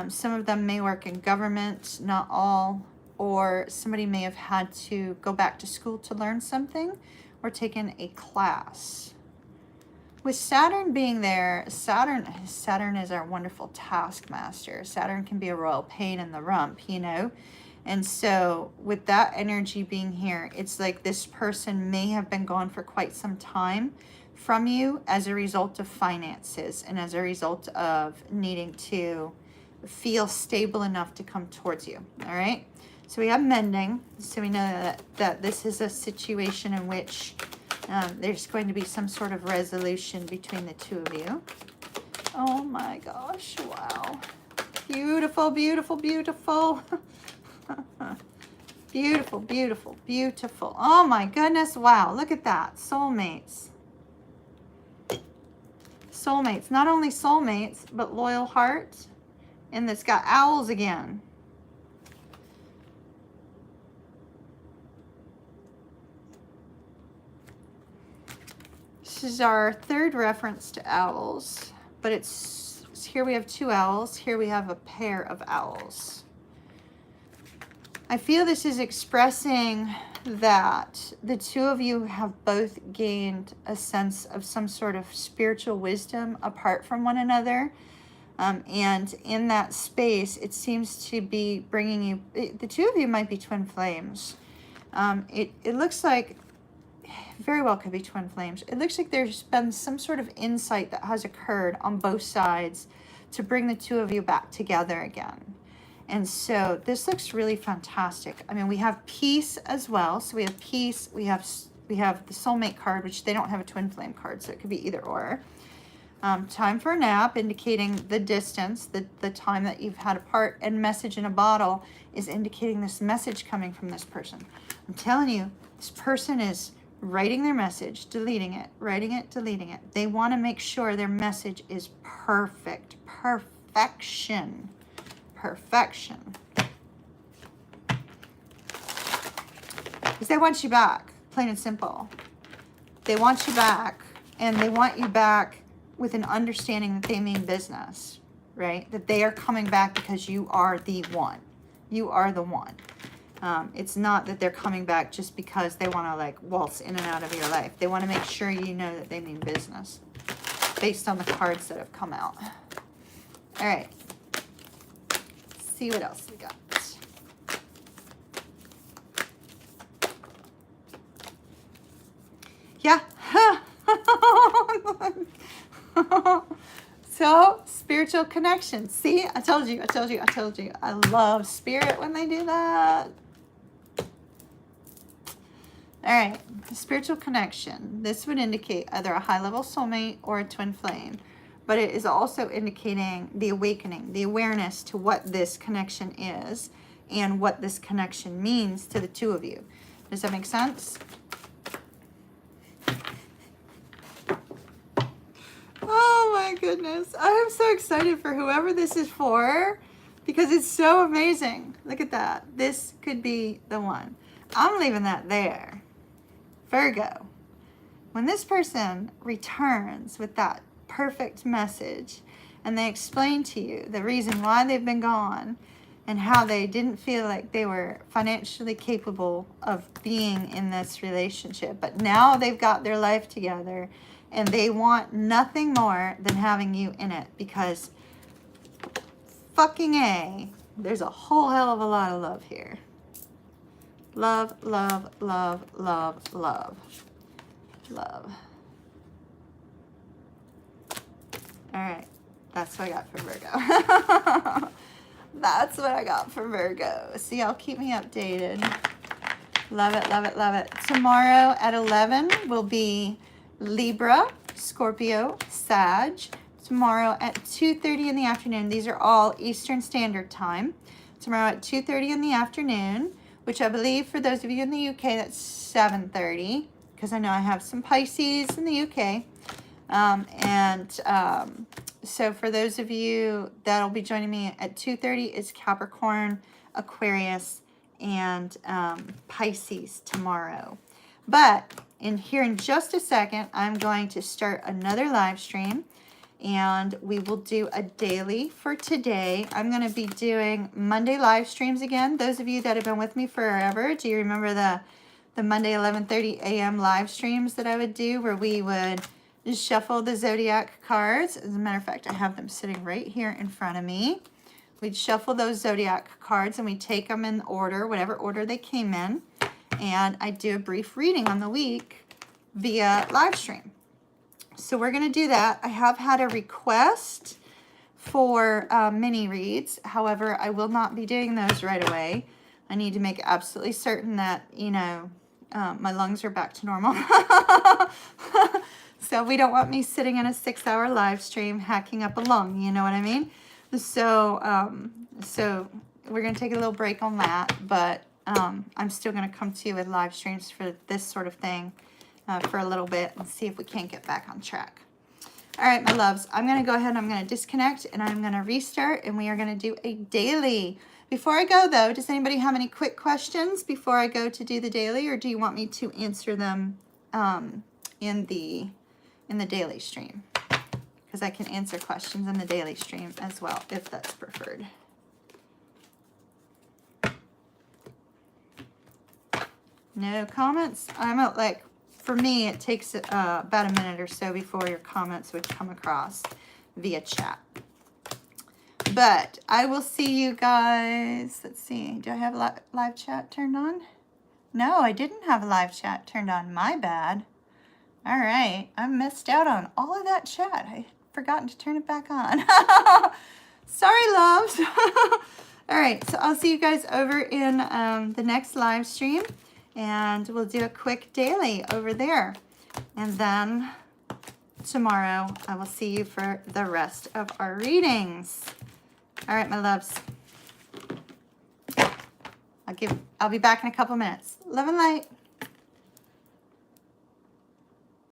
Some of them may work in government, not all, or somebody may have had to go back to school to learn something or taken a class. With Saturn being there, Saturn is our wonderful taskmaster. Saturn can be a royal pain in the rump, you know. And so with that energy being here, it's like this person may have been gone for quite some time from you as a result of finances and as a result of needing to feel stable enough to come towards you. All right. So we have mending. So we know that this is a situation in which there's going to be some sort of resolution between the two of you. Oh my gosh. Wow. Beautiful, beautiful, beautiful. Beautiful, beautiful, beautiful. Oh my goodness. Wow. Look at that. Soulmates. Soulmates. Not only soulmates, but loyal hearts. And it's got owls again. This is our third reference to owls. But it's here we have two owls. Here we have a pair of owls. I feel this is expressing that the two of you have both gained a sense of some sort of spiritual wisdom apart from one another. And in that space, it seems to be bringing you, the two of you might be twin flames. It looks like, very well could be twin flames. It looks like there's been some sort of insight that has occurred on both sides to bring the two of you back together again. And so this looks really fantastic. I mean, we have peace as well. So we have peace. We have the soulmate card, which they don't have a twin flame card, so it could be either or. Time for a nap, indicating the distance, the time that you've had apart. And message in a bottle is indicating this message coming from this person. I'm telling you, this person is writing their message, deleting it, writing it, deleting it. They want to make sure their message is perfect. Perfection. Perfection. Because they want you back, plain and simple. They want you back, and they want you back with an understanding that they mean business, right? That they are coming back because you are the one. You are the one. It's not that they're coming back just because they want to like waltz in and out of your life. They want to make sure you know that they mean business based on the cards that have come out. All right. See what else we got. Yeah. So, Spirit spiritual connection. See, I told you. I love spirit when they do that. All right, spiritual connection. This would indicate either a high-level soulmate or a twin flame, but it is also indicating the awakening, the awareness to what this connection is and what this connection means to the two of you. Does that make sense? Oh my goodness. I am so excited for whoever this is for because it's so amazing. Look at that. This could be the one. I'm leaving that there. Virgo, when this person returns with that perfect message and they explain to you the reason why they've been gone and how they didn't feel like they were financially capable of being in this relationship, but now they've got their life together and they want nothing more than having you in it because fucking A, there's a whole hell of a lot of love here. Love, love, love, love, love, love. All right, that's what I got for Virgo. That's what I got for Virgo. See, y'all keep me updated. Love it, love it, love it. Tomorrow at 11 will be Libra, Scorpio, Sag. Tomorrow at 2:30 in the afternoon. These are all Eastern Standard Time. Tomorrow at 2:30 in the afternoon, which I believe for those of you in the UK, that's 7:30, because I know I have some Pisces in the UK. So for those of you that'll be joining me at 2:30, it's Capricorn, Aquarius, and Pisces tomorrow. But here in just a second, I'm going to start another live stream. And we will do a daily for today. I'm going to be doing Monday live streams again. Those of you that have been with me forever, do you remember the Monday 11:30 a.m. live streams that I would do where we would just shuffle the zodiac cards? As a matter of fact, I have them sitting right here in front of me. We'd shuffle those zodiac cards and we take them in order, whatever order they came in. And I do a brief reading on the week via live stream. So we're going to do that. I have had a request for mini reads. However, I will not be doing those right away. I need to make absolutely certain that, my lungs are back to normal. So we don't want me sitting in a 6-hour live stream hacking up a lung. You know what I mean? So we're going to take a little break on that. But I'm still going to come to you with live streams for this sort of thing. For a little bit and see if we can't get back on track. All right, my loves, I'm going to go ahead and I'm going to disconnect and I'm going to restart and we are going to do a daily. Before I go though, does anybody have any quick questions before I go to do the daily, or do you want me to answer them in the daily stream? Because I can answer questions in the daily stream as well if that's preferred. No comments? I'm out like, for me, it takes about a minute or so before your comments would come across via chat. But I will see you guys. Let's see. Do I have live chat turned on? No, I didn't have live chat turned on. My bad. All right. I missed out on all of that chat. I had forgotten to turn it back on. Sorry, loves. All right. So I'll see you guys over in the next live stream. And we'll do a quick daily over there. And then tomorrow I will see you for the rest of our readings. All right, my loves. I'll be back in a couple minutes. Love and light.